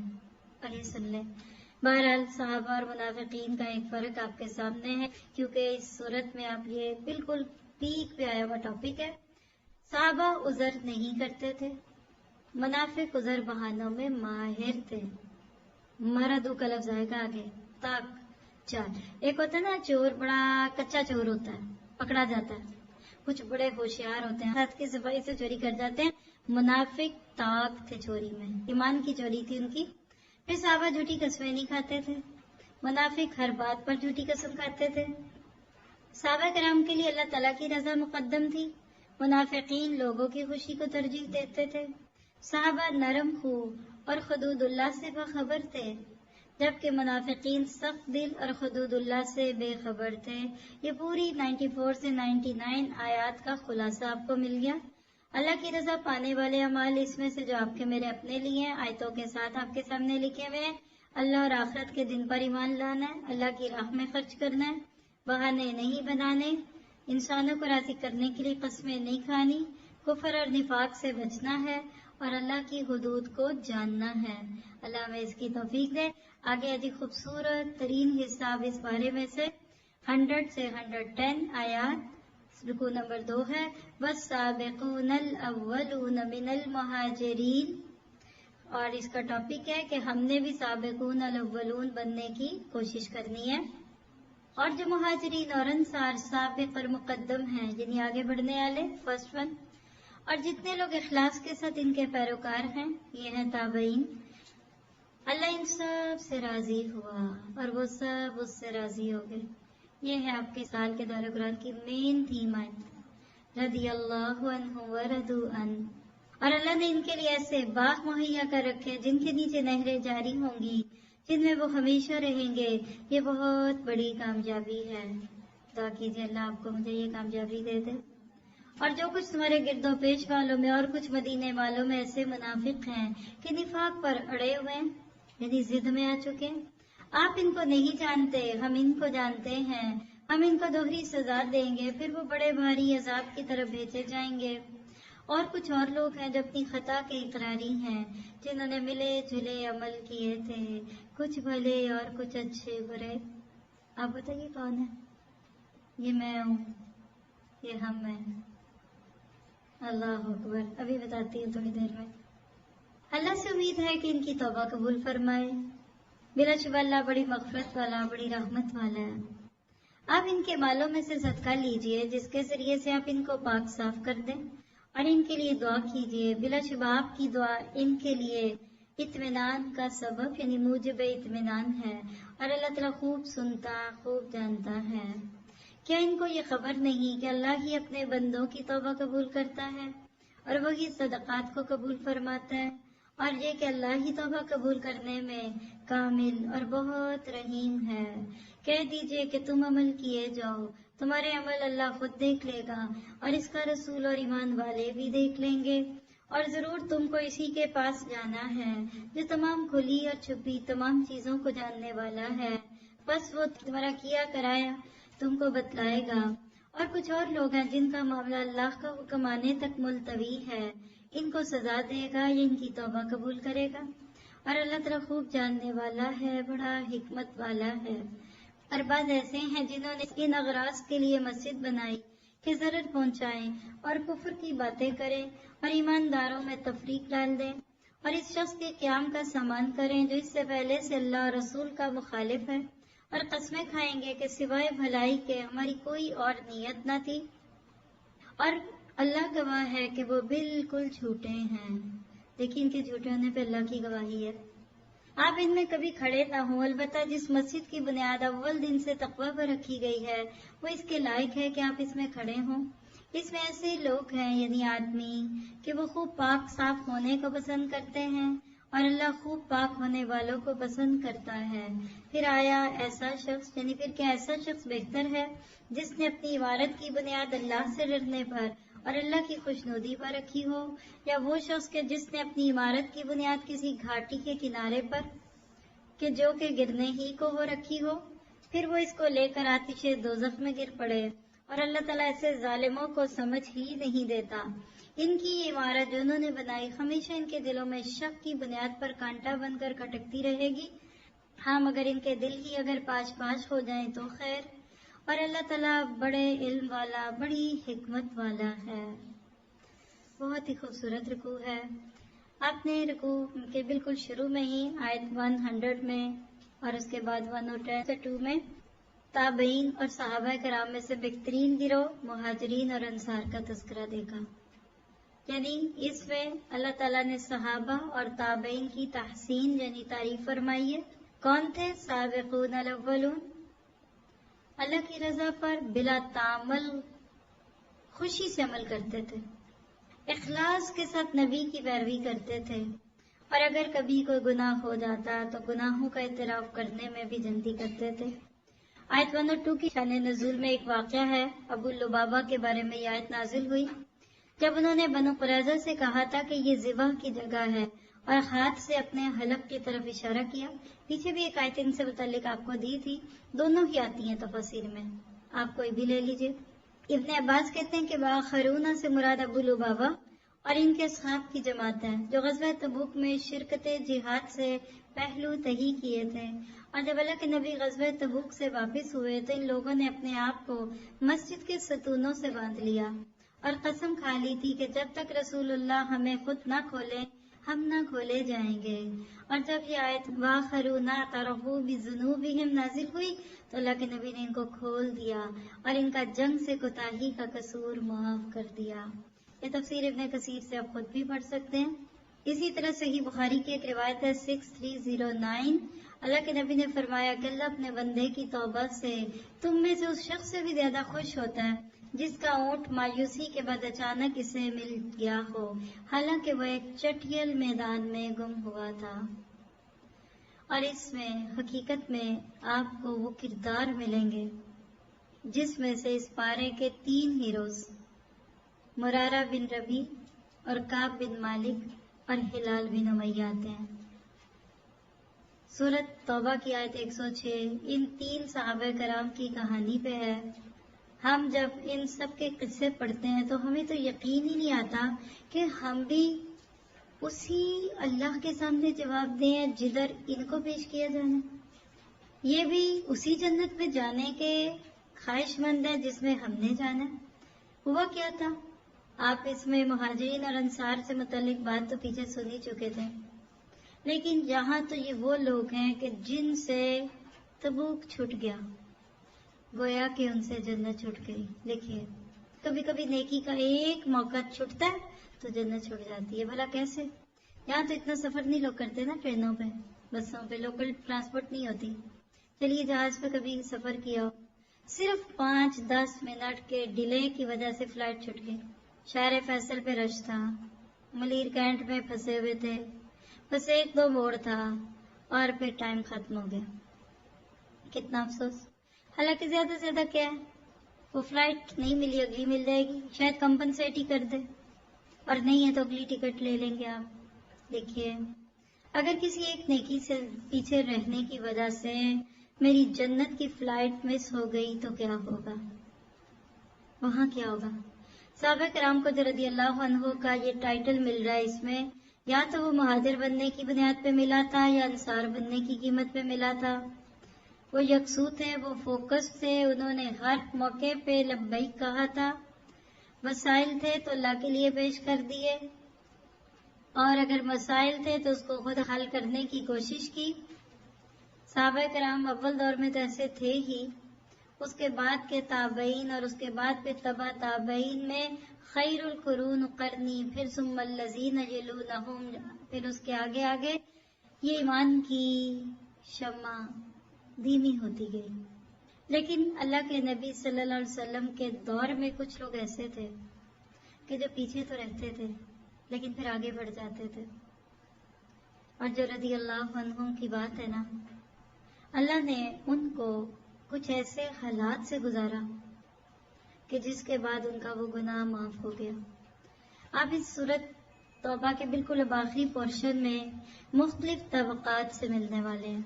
اور یہ سن لیں. بہرحال صحابہ اور منافقین کا ایک فرق آپ کے سامنے ہے، کیونکہ اس صورت میں آپ یہ بالکل پیک پہ آیا ہوا ٹاپک ہے. صحابہ عذر نہیں کرتے تھے، منافق عذر بہانوں میں ماہر تھے. مردو کا لفظ آئے گا آگے. تاک چار ایک ہوتا ہے نا چور، بڑا کچا چور ہوتا ہے، پکڑا جاتا ہے. کچھ بڑے ہوشیار ہوتے ہیں، ہاتھ کی صفائی سے چوری کر جاتے ہیں. منافق تاک تھے چوری میں، ایمان کی چوری تھی ان کی. پھر صحابہ جھوٹی قسمیں نہیں کھاتے تھے، منافق ہر بات پر جھوٹی قسم کھاتے تھے. صحابہ کرام کے لیے اللہ تعالیٰ کی رضا مقدم تھی، منافقین لوگوں کی خوشی کو ترجیح دیتے تھے. صحابہ نرم خو اور حدود اللہ سے باخبر تھے، جبکہ منافقین سخت دل اور حدود اللہ سے بے خبر تھے. یہ پوری 94 سے 99 آیات کا خلاصہ آپ کو مل گیا. اللہ کی رضا پانے والے اعمال اس میں سے جو آپ کے میرے اپنے لیے ہیں، آیتوں کے ساتھ آپ کے سامنے لکھے ہوئے ہیں. اللہ اور آخرت کے دن پر ایمان لانا ہے، اللہ کی راہ میں خرچ کرنا ہے، بہانے نہیں بنانے، انسانوں کو راضی کرنے کے لیے قسمیں نہیں کھانی، کفر اور نفاق سے بچنا ہے، اور اللہ کی حدود کو جاننا ہے. اللہ ہمیں اس کی توفیق دے. آگے ادھی خوبصورت ترین حصہ اب اس بارے میں سے 100 سے 110 آیات. رکوع نمبر 2 ہے والسابقون الاولون من المہاجرین، اور اس کا ٹاپک ہے کہ ہم نے بھی سابقون الاولون بننے کی کوشش کرنی ہے. اور جو مہاجرین اور انصار سابق اور مقدم ہیں، یعنی آگے بڑھنے والے، فرسٹ ون، اور جتنے لوگ اخلاص کے ساتھ ان کے پیروکار ہیں، یہ ہیں تابعین. اللہ ان سب سے راضی ہوا اور وہ سب اس سے راضی ہو گئے. یہ ہے آپ کے سال کے دورہ قرآن کی مین تھیم آیت، رضی اللہ عنہ ورضوا عنہ. اور اللہ نے ان کے لیے ایسے باغ مہیا کر رکھے جن کے نیچے نہریں جاری ہوں گی، جن میں وہ ہمیشہ رہیں گے. یہ بہت بڑی کامیابی ہے. دعا کیجیے اللہ آپ کو مجھے یہ کامیابی دے دے. اور جو کچھ تمہارے گرد و پیش والوں میں اور کچھ مدینے والوں میں ایسے منافق ہیں کہ نفاق پر اڑے ہوئے ہیں، یعنی ضد میں آ چکے ہیں. آپ ان کو نہیں جانتے، ہم ان کو جانتے ہیں. ہم ان کو دوہری سزا دیں گے، پھر وہ بڑے بھاری عذاب کی طرف بھیجے جائیں گے. اور کچھ اور لوگ ہیں جو اپنی خطا کے اقراری ہیں، جنہوں نے ملے جلے عمل کیے تھے، کچھ بھلے اور کچھ اچھے برے. آپ بتائیے کون ہے؟ یہ میں ہوں، یہ ہم ہیں. اللہ اکبر. ابھی بتاتی ہوں تھوڑی دیر میں. اللہ سے امید ہے کہ ان کی توبہ قبول فرمائے۔ بلا شبہ اللہ بڑی مغفرت والا، بڑی رحمت والا ہے۔ آپ ان کے مالوں میں سے صدقہ لیجئے جس کے ذریعے سے آپ ان کو پاک صاف کر دیں، اور ان کے لیے دعا کیجئے۔ بلا شبہ آپ کی دعا ان کے لیے اطمینان کا سبب یعنی موجب اطمینان ہے، اور اللہ تعالیٰ خوب سنتا، خوب جانتا ہے۔ کیا ان کو یہ خبر نہیں کہ اللہ ہی اپنے بندوں کی توبہ قبول کرتا ہے اور وہی صدقات کو قبول فرماتا ہے، اور یہ کہ اللہ ہی توبہ قبول کرنے میں کامل اور بہت رحیم ہے۔ کہہ دیجئے کہ تم عمل کیے جاؤ، تمہارے عمل اللہ خود دیکھ لے گا، اور اس کا رسول اور ایمان والے بھی دیکھ لیں گے، اور ضرور تم کو اسی کے پاس جانا ہے جو تمام کھلی اور چھپی تمام چیزوں کو جاننے والا ہے۔ بس وہ تمہارا کیا کرایا تم کو بتلائے گا۔ اور کچھ اور لوگ ہیں جن کا معاملہ اللہ کا حکم آنے تک ملتوی ہے، ان کو سزا دے گا یا ان کی توبہ قبول کرے گا، اور اللہ تعالیٰ خوب جاننے والا ہے، بڑا حکمت والا ہے۔ اور بعض ایسے ہیں جنہوں نے ان اغراض کے لیے مسجد بنائی کہ ضرر پہنچائیں اور کفر کی باتیں کریں اور ایمانداروں میں تفریق ڈال دیں، اور اس شخص کے قیام کا سامان کریں جو اس سے پہلے سے اللہ اور رسول کا مخالف ہے، اور قسمیں کھائیں گے کہ سوائے بھلائی کے ہماری کوئی اور نیت نہ تھی، اور اللہ گواہ ہے کہ وہ بالکل جھوٹے ہیں۔ لیکن ان کے جھوٹے ہونے پہ اللہ کی گواہی ہے۔ آپ ان میں کبھی کھڑے نہ ہوں، البتہ جس مسجد کی بنیاد اول دن سے تقویٰ پر رکھی گئی ہے وہ اس کے لائق ہے کہ آپ اس میں کھڑے ہوں۔ اس میں ایسے لوگ ہیں یعنی آدمی کہ وہ خوب پاک صاف ہونے کو پسند کرتے ہیں، اور اللہ خوب پاک ہونے والوں کو پسند کرتا ہے۔ پھر آیا ایسا شخص، یعنی پھر کیا ایسا شخص بہتر ہے جس نے اپنی عمارت کی بنیاد اللہ سے ڈرنے پر اور اللہ کی خوشنودی پر رکھی ہو، یا وہ شخص کہ جس نے اپنی عمارت کی بنیاد کسی گھاٹی کے کنارے پر کہ جو کہ گرنے ہی کو ہو رکھی ہو، پھر وہ اس کو لے کر آتش دوزخ میں گر پڑے، اور اللہ تعالیٰ ایسے ظالموں کو سمجھ ہی نہیں دیتا۔ ان کی یہ عمارت جو انہوں نے بنائی ہمیشہ ان کے دلوں میں شک کی بنیاد پر کانٹا بن کر کٹکتی رہے گی۔ ہاں مگر ان کے دل ہی اگر پاش پاش ہو جائیں تو خیر، اور اللہ تعالیٰ بڑے علم والا، بڑی حکمت والا ہے۔ بہت ہی خوبصورت رکوع ہے۔ آپ نے رکوع کے بالکل شروع میں ہی آیت 100 میں اور اس کے بعد 110 سے 2 میں تابعین اور صحابہ کرام میں سے بہترین گروہ مہاجرین اور انصار کا تذکرہ دیکھا۔ یعنی اس میں اللہ تعالیٰ نے صحابہ اور تابعین کی تحسین یعنی تعریف فرمائی ہے۔ کون تھے؟ سابقون الاولون، اللہ کی رضا پر بلا تعامل خوشی سے عمل کرتے تھے، اخلاص کے ساتھ نبی کی پیروی کرتے تھے، اور اگر کبھی کوئی گناہ ہو جاتا تو گناہوں کا اعتراف کرنے میں بھی جلدی کرتے تھے۔ آیت 102 کی شان نزول میں ایک واقعہ ہے۔ ابو لبابہ کے بارے میں یہ آیت نازل ہوئی جب انہوں نے بنو قریظہ سے کہا تھا کہ یہ ذبح کی جگہ ہے، اور ہاتھ سے اپنے حلق کی طرف اشارہ کیا۔ پیچھے بھی ایک آیت ان سے متعلق آپ کو دی تھی، دونوں ہی آتی ہیں تفاسیر میں، آپ کوئی بھی لے لیجئے۔ ابن عباس کہتے ہیں کہ باخرونہ سے مراد ابو لبابہ اور ان کے اصحاب کی جماعت ہے جو غزوہ تبوک میں شرکت جہاد سے پہلو تہی کیے تھے، اور جب اللہ کے نبی غزوہ تبوک سے واپس ہوئے تو ان لوگوں نے اپنے آپ کو مسجد کے ستونوں سے باندھ لیا اور قسم کھا لی تھی کہ جب تک رسول اللہ ہمیں خود نہ کھولیں ہم نہ کھولے جائیں گے۔ اور جب یہ آیت وَآخَرُونَ اعْتَرَفُوا بِذُنُوبِهِمْ نازل ہوئی تو اللہ کے نبی نے ان کو کھول دیا اور ان کا جنگ سے کوتاہی کا قصور معاف کر دیا۔ یہ تفسیر ابن کثیر سے آپ خود بھی پڑھ سکتے ہیں۔ اسی طرح صحیح بخاری کی ایک روایت ہے 6309، اللہ کے نبی نے فرمایا کہ اللہ اپنے بندے کی توبہ سے تم میں سے اس شخص سے بھی زیادہ خوش ہوتا ہے جس کا اونٹ مایوسی کے بعد اچانک اسے مل گیا ہو، حالانکہ وہ ایک چٹیل میدان میں گم ہوا تھا۔ اور اس میں حقیقت میں آپ کو وہ کردار ملیں گے جس میں سے اس پارے کے 3 ہیروز مرارہ بن ربی اور کعب بن مالک اور ہلال بن امیہ آتے ہیں۔ سورۃ توبہ کی آیت 106 ان 3 صحابہ کرام کی کہانی پہ ہے۔ ہم جب ان سب کے قصے پڑھتے ہیں تو ہمیں تو یقین ہی نہیں آتا کہ ہم بھی اسی اللہ کے سامنے جواب دیں جدھر ان کو پیش کیا جانا، یہ بھی اسی جنت میں جانے کے خواہش مند ہے جس میں ہم نے جانا۔ ہوا کیا تھا؟ آپ اس میں مہاجرین اور انصار سے متعلق بات تو پیچھے سن ہی چکے تھے۔ لیکن یہاں تو یہ وہ لوگ ہیں کہ جن سے تبوک چھٹ گیا، گویا کہ ان سے جنت چھٹ گئی. دیکھیے کبھی کبھی نیکی کا ایک موقع چھٹتا ہے تو جنت چھٹ جاتی ہے. بھلا کیسے؟ یہاں تو اتنا سفر نہیں لوگ کرتے نا، ٹرینوں پہ، بسوں پہ، لوکل ٹرانسپورٹ نہیں ہوتی. چلیے جہاز پہ کبھی سفر کیا ہو، صرف 5-10 منٹ کے ڈیلے کی وجہ سے فلائٹ چھٹ گئی. شہر فیصل پہ رش تھا، ملیر کینٹ میں پھنسے ہوئے تھے، بس 1-2 موڑ تھا اور پھر ٹائم ختم ہو گیا. کتنا افسوس. حالانکہ زیادہ سے زیادہ کیا ہے، وہ فلائٹ نہیں ملی، اگلی مل جائے گی، شاید کمپنسیٹ ہی کر دے، اور نہیں ہے تو اگلی ٹکٹ لے لیں گے آپ. دیکھیے اگر کسی ایک نیکی سے پیچھے رہنے کی وجہ سے میری جنت کی فلائٹ مس ہو گئی تو کیا ہوگا، وہاں کیا ہوگا. صحابہ کرام کو جو رضی اللہ عنہ کا یہ ٹائٹل مل رہا ہے، اس میں یا تو وہ مہاجر بننے کی بنیاد پہ ملا تھا یا انصار بننے کی قیمت پہ ملا تھا. وہ یکسو تھے، وہ فوکس تھے، انہوں نے ہر موقع پہ لبیک کہا تھا. وسائل تھے تو اللہ کے لیے پیش کر دیے، اور اگر مسائل تھے تو اس کو خود حل کرنے کی کوشش کی. صحابہ کرام اول دور میں تو ایسے تھے ہی، اس کے بعد کے تابعین اور اس کے بعد پہ تبع تابعین میں خیر القرون قرنی، پھر ثم الذین یلونہم، پھر اس کے آگے آگے یہ ایمان کی شمع دھیمی ہوتی گئی. لیکن اللہ کے نبی صلی اللہ علیہ وسلم کے دور میں کچھ لوگ ایسے تھے کہ جو پیچھے تو رہتے تھے لیکن پھر آگے بڑھ جاتے تھے. اور جو رضی اللہ عنہم کی بات ہے نا، اللہ نے ان کو کچھ ایسے حالات سے گزارا کہ جس کے بعد ان کا وہ گناہ معاف ہو گیا. آپ اس سورت توبہ کے بالکل اب آخری پورشن میں مختلف طبقات سے ملنے والے ہیں.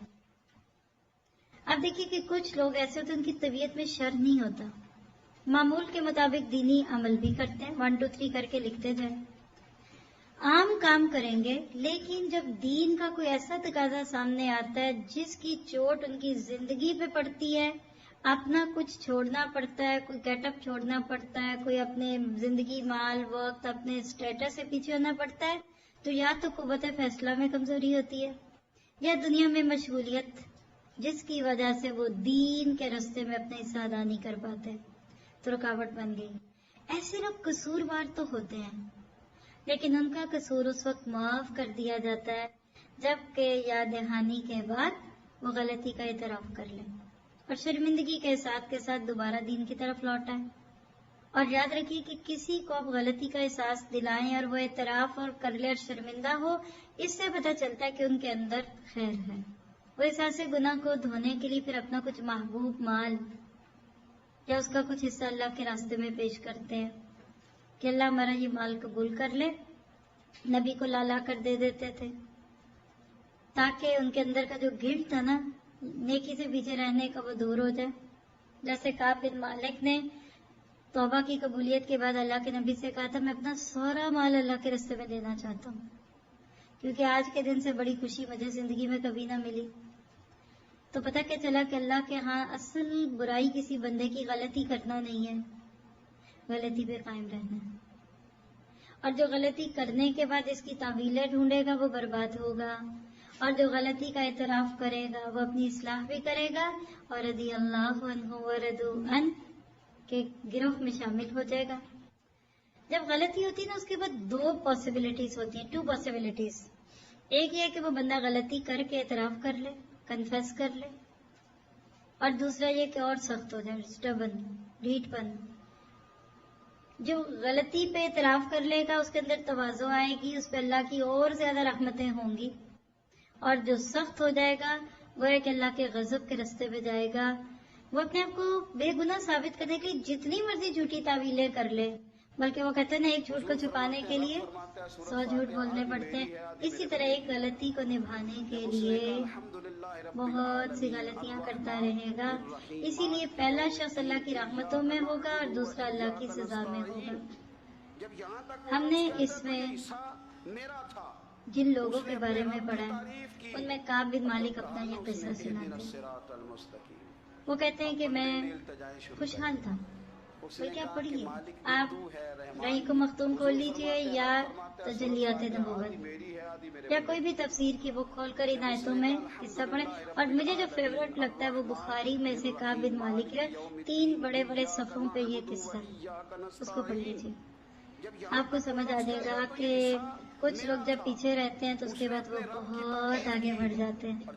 اب دیکھیے کہ کچھ لوگ ایسے ہوتے ہیں ان کی طبیعت میں شر نہیں ہوتا، معمول کے مطابق دینی عمل بھی کرتے ہیں، 1 2 3 کر کے لکھتے جائیں، عام کام کریں گے. لیکن جب دین کا کوئی ایسا تقاضا سامنے آتا ہے جس کی چوٹ ان کی زندگی پہ پڑتی ہے، اپنا کچھ چھوڑنا پڑتا ہے، کوئی گیٹ اپ چھوڑنا پڑتا ہے، کوئی اپنے زندگی، مال، وقت، اپنے اسٹیٹس سے پیچھے ہونا پڑتا ہے، تو یا تو قوت فیصلہ میں کمزوری ہوتی ہے یا دنیا میں مشغولیت، جس کی وجہ سے وہ دین کے راستے میں اپنا حصہ ادا نہیں کر پاتے، تو رکاوٹ بن گئی. ایسے لوگ قصوروار تو ہوتے ہیں، لیکن ان کا قصور اس وقت معاف کر دیا جاتا ہے جبکہ یاد دہانی کے بعد وہ غلطی کا اعتراف کر لیں اور شرمندگی کے ساتھ دوبارہ دین کی طرف لوٹ آئیں. اور یاد رکھیے کہ کسی کو آپ غلطی کا احساس دلائیں اور وہ اعتراف اور کر لے اور شرمندہ ہو، اس سے پتہ چلتا ہے کہ ان کے اندر خیر ہے. وہ احساس گناہ کو دھونے کے لیے پھر اپنا کچھ محبوب مال یا اس کا کچھ حصہ اللہ کے راستے میں پیش کرتے ہیں کہ اللہ ہمارا یہ مال قبول کر لے. نبی کو لالا کر دے دیتے تھے تاکہ ان کے اندر کا جو گلٹ تھا نا، نیکی سے پیچھے رہنے کا، وہ دور ہو جائے. جیسے کعب بن مالک نے توبہ کی قبولیت کے بعد اللہ کے نبی سے کہا تھا میں اپنا سارا مال اللہ کے راستے میں دینا چاہتا ہوں، کیونکہ آج کے دن سے بڑی خوشی مجھے زندگی میں کبھی نہ ملی. تو پتہ کیا چلا کہ اللہ کے ہاں اصل برائی کسی بندے کی غلطی کرنا نہیں ہے، غلطی پہ قائم رہنا ہے. اور جو غلطی کرنے کے بعد اس کی تعویلیں ڈھونڈے گا وہ برباد ہوگا، اور جو غلطی کا اعتراف کرے گا وہ اپنی اصلاح بھی کرے گا اور رضی اللہ عنہ ورضوا عنہ کے گروہ میں شامل ہو جائے گا. جب غلطی ہوتی ہے نا، اس کے بعد 2 پاسبلٹیز ہوتی ہیں، 2 پاسبلٹیز. ایک یہ کہ وہ بندہ غلطی کر کے اعتراف کر لے، کنفیس کر لے، اور دوسرا یہ کہ اور سخت ہو جائے، سٹبن، ڈھیٹ پن. جو غلطی پہ اعتراف کر لے گا اس کے اندر تواضع آئے گی، اس پہ اللہ کی اور زیادہ رحمتیں ہوں گی. اور جو سخت ہو جائے گا وہ ہے کہ اللہ کے غضب کے راستے پہ جائے گا. وہ اپنے آپ کو بے گناہ ثابت کرنے کے لیے جتنی مرضی جھوٹی تعویلیں کر لے، بلکہ وہ کہتے ہیں نا ایک جھوٹ کو چھپانے کے لیے 100 جھوٹ بولنے پڑتے ہیں. اسی طرح ایک غلطی کو نبھانے کے لیے بہت سی غلطیاں کرتا رہے گا. اسی لیے پہلا شخص اللہ کی رحمتوں میں ہوگا اور دوسرا اللہ کی سزا میں ہوگا. ہم نے اس میں جن لوگوں کے بارے میں پڑھا ہے ان میں کعب بن مالک اپنا یہ قصہ سناتے ہیں. وہ کہتے ہیں کہ میں خوشحال تھا، بلکہ آپ پڑھیے، آپ رحیق مختوم کھول لیجئے یا تجلیات نبوت یا کوئی بھی تفسیر کی بک کھول کر ان آیتوں میں قصہ پڑھیں. اور مجھے جو فیوریٹ لگتا ہے وہ بخاری میں سے کعب بن مالک ہے، 3 بڑے بڑے صفحوں پہ یہ قصہ ہے، اس کو پڑھ لیجیے. آپ کو سمجھ آ جائے گا کہ کچھ لوگ جب پیچھے رہتے ہیں تو اس کے بعد وہ بہت آگے بڑھ جاتے ہیں.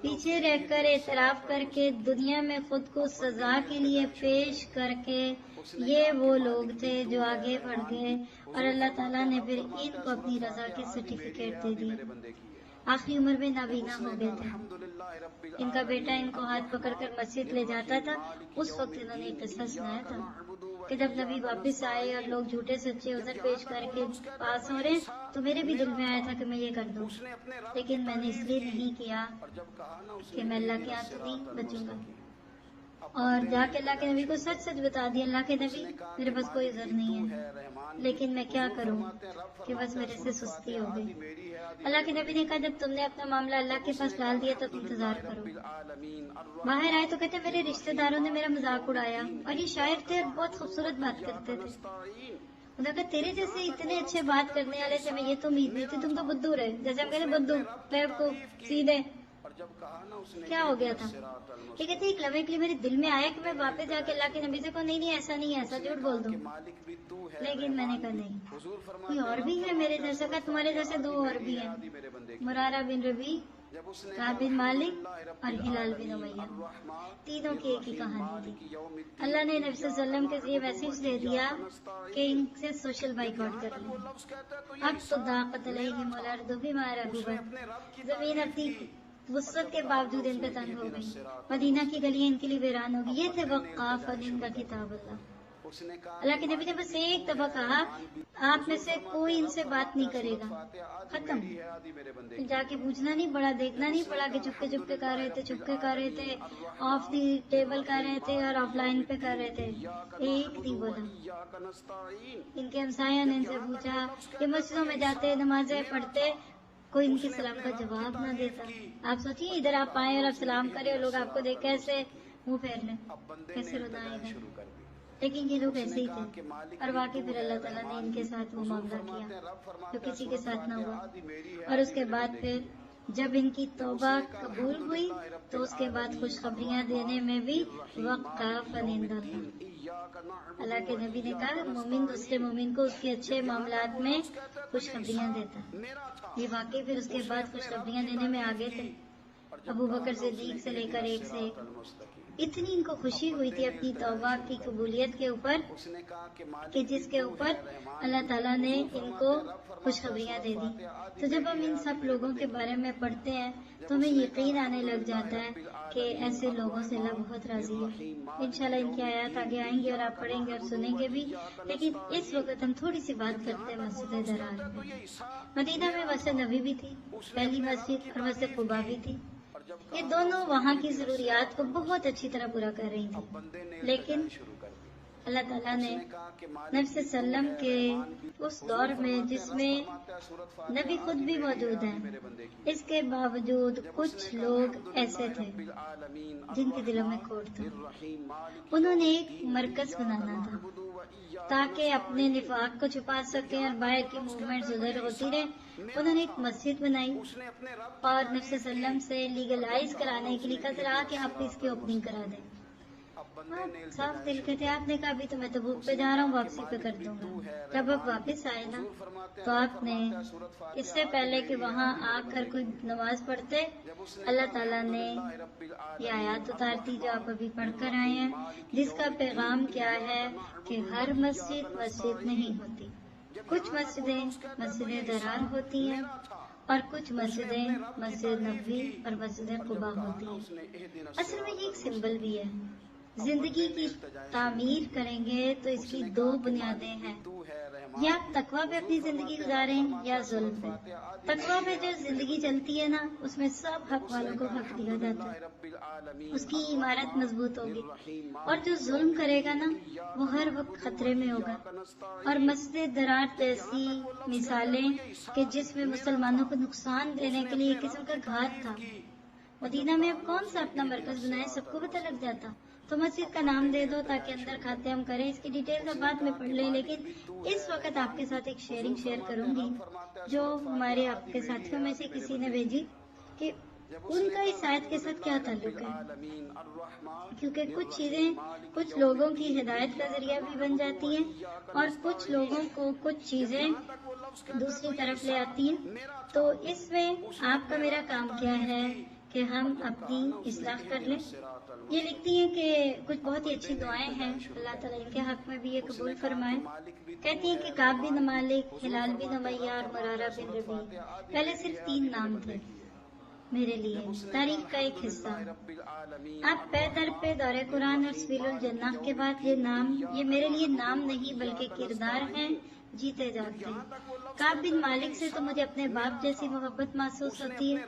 پیچھے رہ کر اعتراف کر کے دنیا میں خود کو سزا کے لیے پیش کر کے یہ وہ لوگ تھے جو آگے بڑھ گئے اور اللہ تعالیٰ نے پھر ان کو اپنی رضا کی سرٹیفکیٹ دے دی. آخری عمر میں نابینا ہو گئے تھے. ان کا بیٹا ان کو ہاتھ پکڑ کر مسجد لے جاتا تھا. اس وقت انہوں نے ایک قصہ سنایا تھا کہ جب نبی واپس آئے اور لوگ جھوٹے سچے عذر پیش کر کے پاس ہو رہے تو میرے بھی دل میں آیا تھا کہ میں یہ کر دوں، لیکن میں نے اس لیے نہیں کیا کہ میں اللہ کے ہاتھ نہیں بچوں گا. اور جا کے اللہ کے نبی کو سچ سچ بتا دیا، اللہ کے نبی میرے پاس کوئی عذر نہیں ہے، لیکن میں کیا کروں کہ بس میرے سے سستی ہو گئی. اللہ کے نبی نے کہا جب تم نے اپنا معاملہ اللہ کے پاس ڈال دیا تو انتظار کرو. باہر آئے تو کہتے میرے رشتہ داروں نے میرا مذاق اڑایا اور یہ شاعر تھے اور بہت خوبصورت بات کرتے تھے. انہوں نے کہا تیرے جیسے اتنے اچھے بات کرنے والے سے میں یہ تو امید نہیں تھی، تم تو بدو رہے، جیسے ہم کہتے بدو بیوقوف سیدھے. کیا ہو گیا تھا؟ یہ کہتے ایک لمحے کے لیے میرے دل میں آیا کہ میں واپس جا کے اللہ کے نبی سے کہوں نہیں ایسا نہیں ہے، ایسا جھوٹ بول دوں. لیکن میں نے کہا نہیں، کوئی اور بھی ہے میرے جیسا. کا تمہارے جیسے 2 اور بھی ہیں، مرارہ بن ربیع، کعب بن مالک اور ہلال بن امیہ. تینوں کی ایک ہی کہانی تھی. اللہ نے نبی صلی اللہ علیہ وسلم کے ذریعے میسج دے دیا کہ ان سے سوشل بائیکاٹ کر لیں. اب تو ضاقت علیہم الارض بما رحبت، زمین اپنی وسعت کے باوجود ان پہ تنگ ہو گئی. مدینہ کی گلیاں ان کے لیے ویران ہو گئی. یہ تھے وقاف عند کتاب اللہ. اللہ کے نبی نے بس ایک دفعہ کہا آپ میں سے کوئی ان سے بات نہیں کرے گا، ختم. جا کے پوچھنا نہیں پڑا، دیکھنا نہیں پڑا کہ چپ کے کر رہے تھے، چپ کے کر رہے تھے، آف دی ٹیبل کر رہے تھے اور آف لائن پہ کر رہے تھے. ایک نہیں بولا. ان کے ہمسایوں نے ان سے پوچھا کہ مسجدوں میں جاتے نمازیں پڑھتے، کوئی ان کے سلام کا جواب نہ دیتا. آپ سوچیے ادھر آپ آئے اور آپ سلام کرے اور لوگ آپ کو دیکھ کیسے منہ پھیر لیں، کیسے رونا آئے گا. لیکن یہ لوگ ایسے ہی تھے اور واقعی پھر اللہ تعالیٰ نے ان کے ساتھ وہ معاملہ کیا جو کسی کے ساتھ نہ ہوا. اور اس کے بعد پھر جب ان کی توبہ قبول ہوئی تو اس کے بعد خوشخبریاں دینے میں بھی وقاف عند اللہ. اللہ کے نبی نے کہا مومن دوسرے مومن کو اس کے اچھے معاملات میں خوشخبریاں دیتا. یہ واقعی پھر اس کے بعد خوشخبریاں دینے میں آگے تھے. ابو بکر صدیق سے لے کر ایک سے ایک. اتنی ان کو خوشی ہوئی تھی اپنی توبہ کی قبولیت کے اوپر کہ جس کے اوپر اللہ تعالیٰ نے ان کو خوشخبریاں دے دی. تو جب ہم ان سب لوگوں کے بارے میں پڑھتے ہیں تو ہمیں یقین آنے لگ جاتا ہے کہ ایسے لوگوں سے اللہ بہت راضی ہے. انشاءاللہ ان کی آیات آگے آئیں گے اور آپ پڑھیں گے اور سنیں گے بھی. لیکن اس وقت ہم تھوڑی سی بات کرتے ہیں مسجد درار میں. مدینہ میں مسجد نبی بھی تھی، پہلی مسجد، اور مسجد قباء بھی تھی. یہ دونوں وہاں کی ضروریات کو بہت اچھی طرح پورا کر رہی تھی. لیکن اللہ تعالیٰ نے نبی صلی اللہ علیہ وسلم کے اس دور میں جس میں نبی خود بھی موجود ہیں، اس کے باوجود کچھ لوگ ایسے تھے جن کے دلوں میں کھوٹ تھا. انہوں نے ایک مرکز بنانا تھا تاکہ اپنے نفاق کو چھپا سکیں اور باہر کی موومنٹ ادھر ہوتی رہے. انہوں نے ایک مسجد بنائی اور نبی صلی اللہ علیہ وسلم سے لیگلائز کرانے کے لیے کہا کہ آپ اس کی اوپننگ کرا دیں. صاف دل کے تھے. آپ نے کہا ابھی تو میں تبوک پہ جا رہا ہوں، واپسی پہ کر دوں گا. جب آپ واپس آئے نا تو آپ نے اس سے پہلے کہ وہاں آ کر کوئی نماز پڑھتے اللہ تعالیٰ نے یہ آیات اتارتی جو آپ ابھی پڑھ کر آئے ہیں، جس کا پیغام کیا ہے کہ ہر مسجد مسجد نہیں ہوتی. کچھ مسجدیں مسجد درار ہوتی ہیں اور کچھ مسجدیں مسجد نبوی اور مسجد قباء ہوتی ہیں. اصل میں یہ ایک سمبل بھی ہے. زندگی کی تعمیر کریں گے تو اس کی 2 بنیادیں ہیں، یا تقویٰ پہ اپنی زندگی گزاریں یا ظلم پہ. تقویٰ پہ جو زندگی چلتی ہے نا اس میں سب حق والوں کو حق دیا جاتا ہے، اس کی عمارت مضبوط ہوگی. اور جو ظلم کرے گا نا وہ ہر وقت خطرے میں ہوگا. اور مسجد درار جیسی مثالیں کہ جس میں مسلمانوں کو نقصان دینے کے لیے ایک قسم کا گھات تھا. مدینہ میں اب کون سا اپنا مرکز بنائے، سب کو پتہ لگ جاتا. تو مسجد کا نام دے دو تاکہ اندر کھاتے ہم کریں. اس کی ڈیٹیل اب بعد میں پڑھ لیں، لیکن اس وقت آپ کے ساتھ ایک شیئر کروں گی جو ہمارے آپ کے ساتھیوں میں سے کسی نے بھیجی کہ ان کا اس آیت کے ساتھ کیا تعلق ہے. کیونکہ کچھ چیزیں کچھ لوگوں کی ہدایت کا ذریعہ بھی بن جاتی ہیں اور کچھ لوگوں کو کچھ چیزیں دوسری طرف لے آتی ہیں. تو اس میں آپ کا میرا کام کیا ہے کہ ہم اپنی اصلاح کر لیں. یہ لکھتی ہیں کہ کچھ بہت ہی اچھی دعائیں ہیں، اللہ تعالیٰ ان کے حق میں بھی یہ قبول فرمائے. کہتی ہیں کہ کعب بن مالک، ہلال بن امیہ اور مرارہ بن ربیع پہلے صرف 3 نام تھے میرے لیے، تاریخ کا ایک حصہ. آپ پے در پہ دور قرآن اور سبیل الجنہ کے بعد یہ میرے لیے نام نہیں بلکہ کردار ہیں، جیتے جاتے. کعب بن مالک سے تو مجھے اپنے باپ جیسی محبت محسوس ہوتی ہے.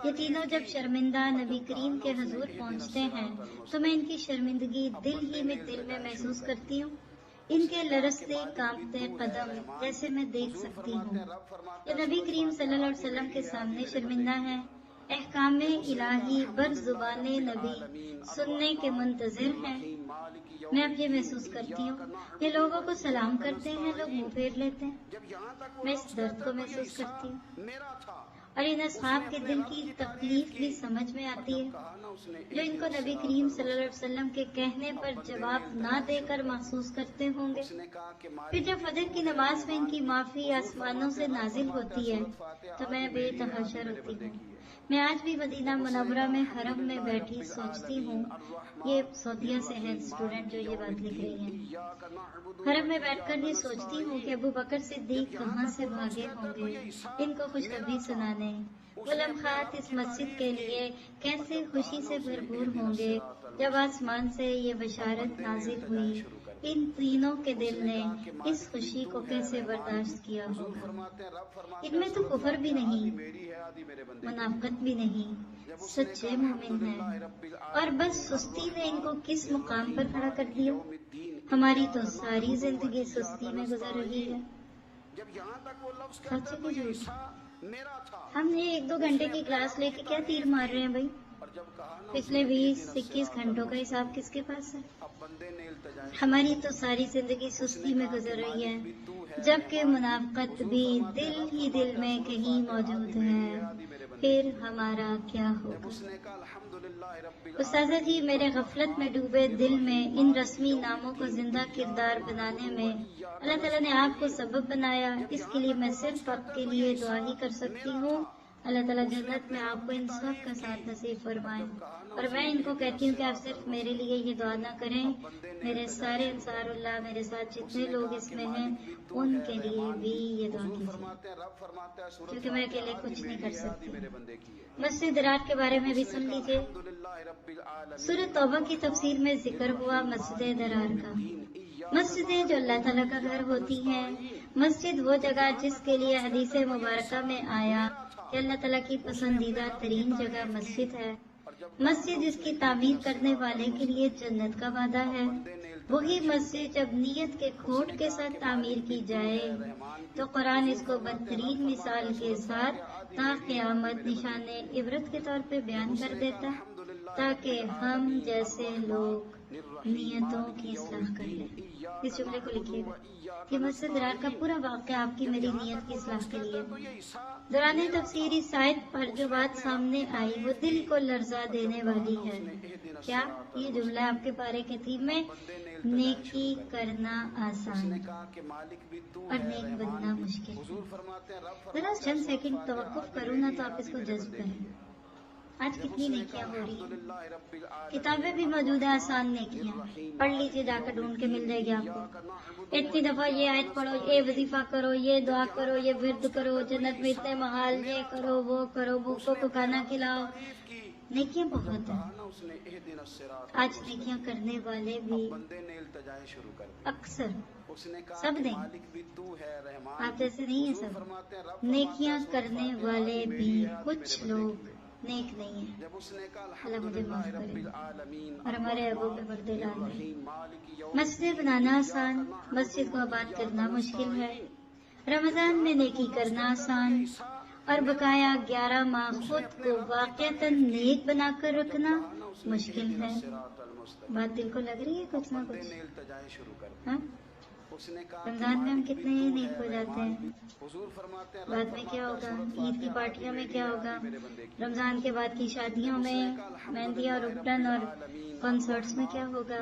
یہ تینوں جب شرمندہ نبی کریم کے حضور پہنچتے ہیں تو میں ان کی شرمندگی دل میں محسوس کرتی ہوں. ان کے لرزتے کانپتے قدم جیسے میں دیکھ سکتی ہوں. یہ نبی کریم صلی اللہ علیہ وسلم کے سامنے شرمندہ ہیں، احکام الہی بر زبان نبی سننے کے منتظر ہیں. میں اب یہ محسوس کرتی ہوں یہ لوگوں کو سلام کرتے ہیں، لوگ منہ پھیر لیتے ہیں. میں اس درد کو محسوس کرتی ہوں اور ان اصحاب کے دل کی تکلیف بھی سمجھ میں آتی ہے جو ان کو نبی کریم صلی اللہ علیہ وسلم کے کہنے پر جواب نہ دے کر محسوس کرتے ہوں گے. پھر جب فجر کی نماز میں ان کی معافی آسمانوں سے نازل ہوتی ہے تو میں بے تحاشا روتی ہوں. میں آج بھی مدینہ منورہ میں حرم میں بیٹھی سوچتی ہوں، یہ سعودیہ سے ہے اسٹوڈنٹ جو یہ بات لکھ رہی ہیں، حرم میں بیٹھ کر یہ سوچتی ہوں کہ ابو بکر صدیق کہاں سے بھاگے ہوں گے ان کو خوشخبری سنانے. وہ لمحات اس مسجد کے لیے کیسے خوشی سے بھرپور ہوں گے جب آسمان سے یہ بشارت نازل ہوئی. ان تینوں کے دل نے اس خوشی کو کیسے برداشت کیا ہوگا. ان میں تو کفر بھی نہیں، منافقت بھی نہیں، سچے مومن ہیں، اور بس سستی نے ان کو کس مقام پر کھڑا کر دیا. ہماری تو ساری زندگی سستی میں گزر رہی ہے. سچ کی جھوٹ؟ ہم نے 1-2 گھنٹے کی کلاس لے کے کیا تیر مار رہے ہیں بھائی؟ پچھلے 20-21 گھنٹوں کا حساب کس کے پاس ہے؟ ہماری تو ساری زندگی سستی میں گزر رہی ہے، جبکہ منافقت بھی دل میں کہیں موجود ہے. پھر ہمارا کیا ہوگا؟ استاذہ جی، میرے غفلت میں ڈوبے دل میں ان رسمی ناموں کو زندہ کردار بنانے میں اللہ تعالیٰ نے آپ کو سبب بنایا. اس کے لیے میں صرف آپ کے لیے دعا ہی کر سکتی ہوں. اللہ تعالیٰ جنت میں آپ کو ان سب کا ساتھ نصیب فرمائے. اور میں ان کو کہتی ہوں کہ آپ صرف میرے لیے یہ دعا نہ کریں، میرے سارے انصار اللہ، میرے ساتھ جتنے لوگ اس میں ہیں ان کے لیے بھی یہ دعا کیجیے، کیونکہ میں اکیلے کچھ نہیں کر سکتی. مسجد درار کے بارے میں بھی سن لیجیے. سورۃ توبہ کی تفسیر میں ذکر ہوا مسجد درار کا. مسجدیں جو اللہ تعالیٰ کا گھر ہوتی ہیں. مسجد وہ جگہ جس کے لیے حدیث مبارکہ میں آیا کہ اللہ تعالیٰ کی پسندیدہ ترین جگہ مسجد ہے. مسجد جس کی تعمیر کرنے والے کے لیے جنت کا وعدہ ہے. وہی مسجد جب نیت کے کھوٹ کے ساتھ تعمیر کی جائے تو قرآن اس کو بدترین مثال کے ساتھ تا قیامت نشان عبرت کے طور پہ بیان کر دیتا ہے تاکہ ہم جیسے لوگ نیتوں کی اصلاح کر لیں. اس جملے کو لکھیے گا کہ مسجد درار کا پورا واقعہ آپ کی میری نیت کی اصلاح کے لیے. دوران تفسیری سائٹ پر جو بات سامنے آئی وہ دل کو لرزا دینے والی ہے. کیا یہ جملہ آپ کے پارے کے تھیم میں نیکی کرنا آسان اور نیک بننا مشکل ہے. ذرا چند سیکنڈ توقف کروں نا تو آپ اس کو جذب کریں. آج کتنی نیکیاں ہو رہی ہیں، کتابیں بھی موجود ہیں آسان نیکیاں، پڑھ لیجیے جا کر ڈھونڈ کے مل جائے گی آپ کو. اتنی دفعہ یہ آیت پڑھو، یہ وظیفہ کرو، یہ دعا کرو، یہ ورد کرو، جنت میں اتنے محال، یہ کرو وہ کرو، بھوکوں کو کھانا کھلاؤ. نیکیاں بہت ہیں. آج نیکیاں کرنے والے بھی اکثر، سب نہیں، آپ جیسے نہیں ہیں سب، نیکیاں کرنے والے بھی کچھ لوگ نیک نہیں ہیں. اللہ مجھے معاف کرے اور ہمارے ابو پہ پردے ڈالے. مسجد بنانا آسان، مسجد کو آباد کرنا مشکل ہے. رمضان میں نیکی کرنا آسان اور بقایا 11 ماہ خود کو واقعتاً نیک بنا کر رکھنا مشکل ہے۔ بات دل کو لگ رہی ہے کچھ نہ کچھ؟ ہاں، رمضان میں ہم کتنے نیک ہو جاتے ہیں، بعد میں کیا ہوگا، عید کی پارٹیوں میں کیا ہوگا، رمضان کے بعد کی شادیوں میں مہندی اور اپٹن اور کنسرٹس میں کیا ہوگا۔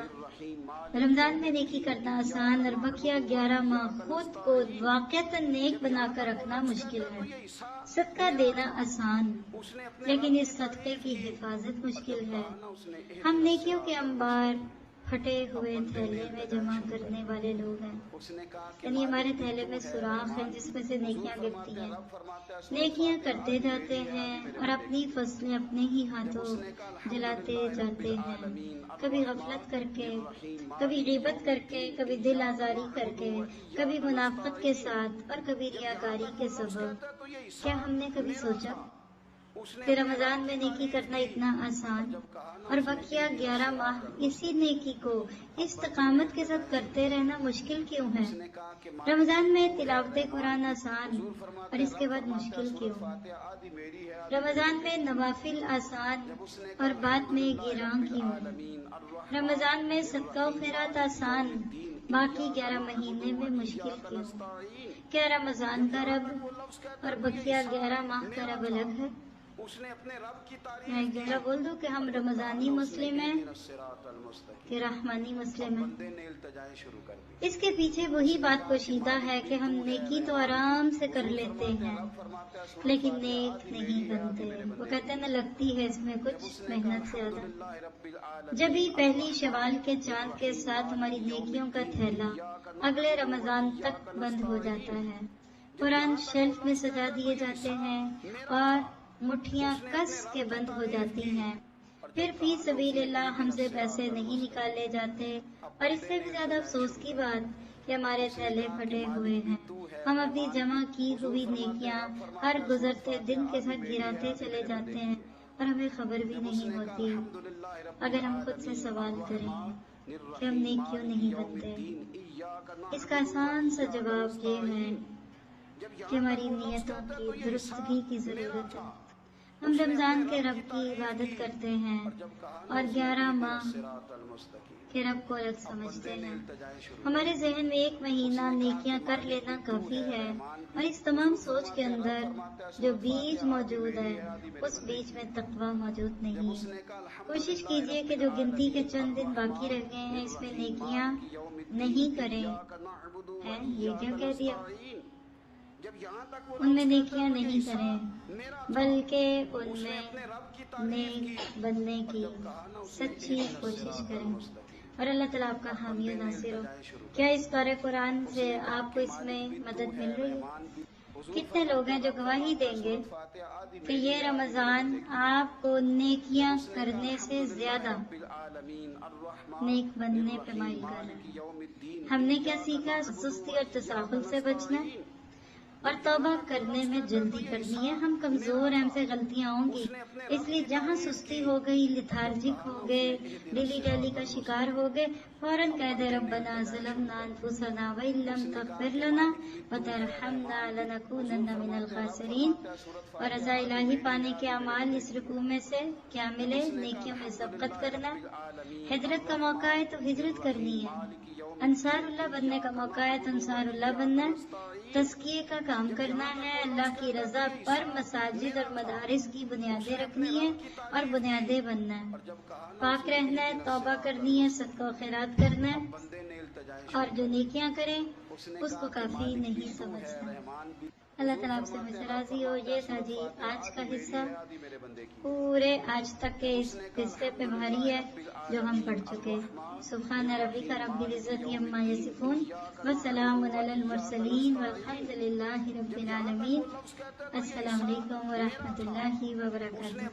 رمضان میں نیکی کرنا آسان اور بقیہ 11 ماہ خود کو واقعتاً نیک بنا کر رکھنا مشکل ہے۔ صدقہ دینا آسان، لیکن اس صدقے کی حفاظت مشکل ہے۔ ہم نیکیوں کے انبار پھٹے ہوئے تھیلے میں جمع کرنے والے لوگ ہیں، یعنی ہمارے تھیلے میں سوراخ ہیں جس میں سے نیکیاں گرتی ہیں۔ نیکیاں کرتے جاتے ہیں اور اپنی فصلیں اپنے ہی ہاتھوں جلاتے جاتے ہیں، کبھی غفلت کر کے، کبھی غیبت کر کے، کبھی دل آزاری کر کے، کبھی منافقت کے ساتھ اور کبھی ریاکاری کے سبب۔ کیا ہم نے کبھی سوچا کہ رمضان میں نیکی کرنا اتنا آسان اور بقیہ 11 ماہ اسی نیکی کو استقامت کے ساتھ کرتے رہنا مشکل کیوں ہے؟ رمضان میں تلاوت قرآن آسان اور اس کے بعد مشکل کیوں؟ رمضان میں نوافل آسان اور بعد میں گراں کیوں؟ رمضان میں صدقہ و خیرات آسان، باقی 11 مہینے میں مشکل کیوں؟ کیا رمضان کا رب اور بقیہ 11 ماہ کا رب الگ ہے؟ میں ایک جملہ بول دوں کہ ہم رمضانی مسلم ہیں کہ رحمانی مسلم ہیں؟ اس کے پیچھے وہی بات پوشیدہ ہے کہ ہم نیکی تو آرام سے کر لیتے ہیں لیکن نیک نہیں بنتے۔ وہ کہتے ہیں نا، لگتی ہے اس میں کچھ محنت سے زیادہ۔ جب ہی پہلی شوال کے چاند کے ساتھ ہماری نیکیوں کا تھیلا اگلے رمضان تک بند ہو جاتا ہے، قرآن شیلف میں سجا دیے جاتے ہیں اور مٹھیاں کس کے بند ہو جاتی ہیں، پھر فی سبیل اللہ ہم سے پیسے نہیں نکالے جاتے، اور اس سے بھی زیادہ افسوس کی بات کہ ہمارے تھیلے پھٹے ہوئے ہیں۔ ہم اپنی جمع کی ہوئی نیکیاں ہر گزرتے دن کے ساتھ گراتے چلے جاتے ہیں اور ہمیں خبر بھی نہیں ہوتی۔ اگر ہم خود سے سوال کریں کہ ہم نیک کیوں نہیں بنتے، اس کا آسان سا جواب یہ ہے کہ ہماری نیتوں کی درستگی کی ضرورت ہے۔ ہم رمضان کے رب کی عبادت کرتے ہیں اور 11 ماہ کے رب کو الگ سمجھتے ہیں۔ ہمارے ذہن میں ایک مہینہ نیکیاں کر لینا کافی ہے، اور اس تمام سوچ کے اندر جو بیج موجود ہے اس بیج میں تقویٰ موجود نہیں ہے۔ کوشش کیجئے کہ جو گنتی کے چند دن باقی رہ گئے ہیں اس میں نیکیاں نہیں کریں۔ یہ کیا کہہ دیا؟ ان میں نیکیاں نہیں کریں بلکہ ان میں نیک بننے کی سچی کوشش کریں، اور اللہ تعالیٰ آپ کا حامی و ناصر ہو۔ کیا اس قارئ قرآن سے آپ کو اس میں مدد مل رہی ہے؟ کتنے لوگ ہیں جو گواہی دیں گے کہ یہ رمضان آپ کو نیکیاں کرنے سے زیادہ نیک بننے پہ مائل کر رہا ہے؟ ہم نے کیا سیکھا؟ سستی اور تساہل سے بچنا اور توبہ کرنے میں جلدی کرنی ہے۔ ہم کمزور ہیں، ہم سے غلطیاں ہوں گی، اس لیے جہاں سستی ہو گئی، لتھارجک ہو گئے، ڈیلی ڈیلی کا شکار ہو گئے، فوراً کہہ دے ربنا ظلمنا انفسنا وان لم تغفر لنا وترحمنا لنکونن من الخاسرین۔ اور رضا الہی پانے کے اعمال اس رکوع میں سے کیا ملے؟ نیکیوں میں سبقت کرنا۔ ہجرت کا موقع ہے تو ہجرت کرنی ہے، انصار اللہ بننے کا موقع ہے تو انصار اللہ بننا ہے، تزکیے کا کام کرنا ہے، اللہ کی رضا پر مساجد اور مدارس کی بنیادیں رکھنی ہے اور بنیادیں بننا ہے، پاک رہنا ہے، توبہ کرنی ہے، صدقہ و خیرات کرنا ہے، اور جو نیکیاں کریں اس کو کافی نہیں سمجھنا۔ اللہ تعالیٰ آپ سے مجھ سے راضی ہو۔ یہ تھا جی آج کا حصہ، پورے آج تک کے اس حصے پہ بھاری ہے جو ہم پڑھ چکے۔ سبحان ربک رب العزت عما یصفون وسلام علی المرسلین والحمد للہ رب العالمین۔ السلام علیکم ورحمۃ اللہ وبرکاتہ۔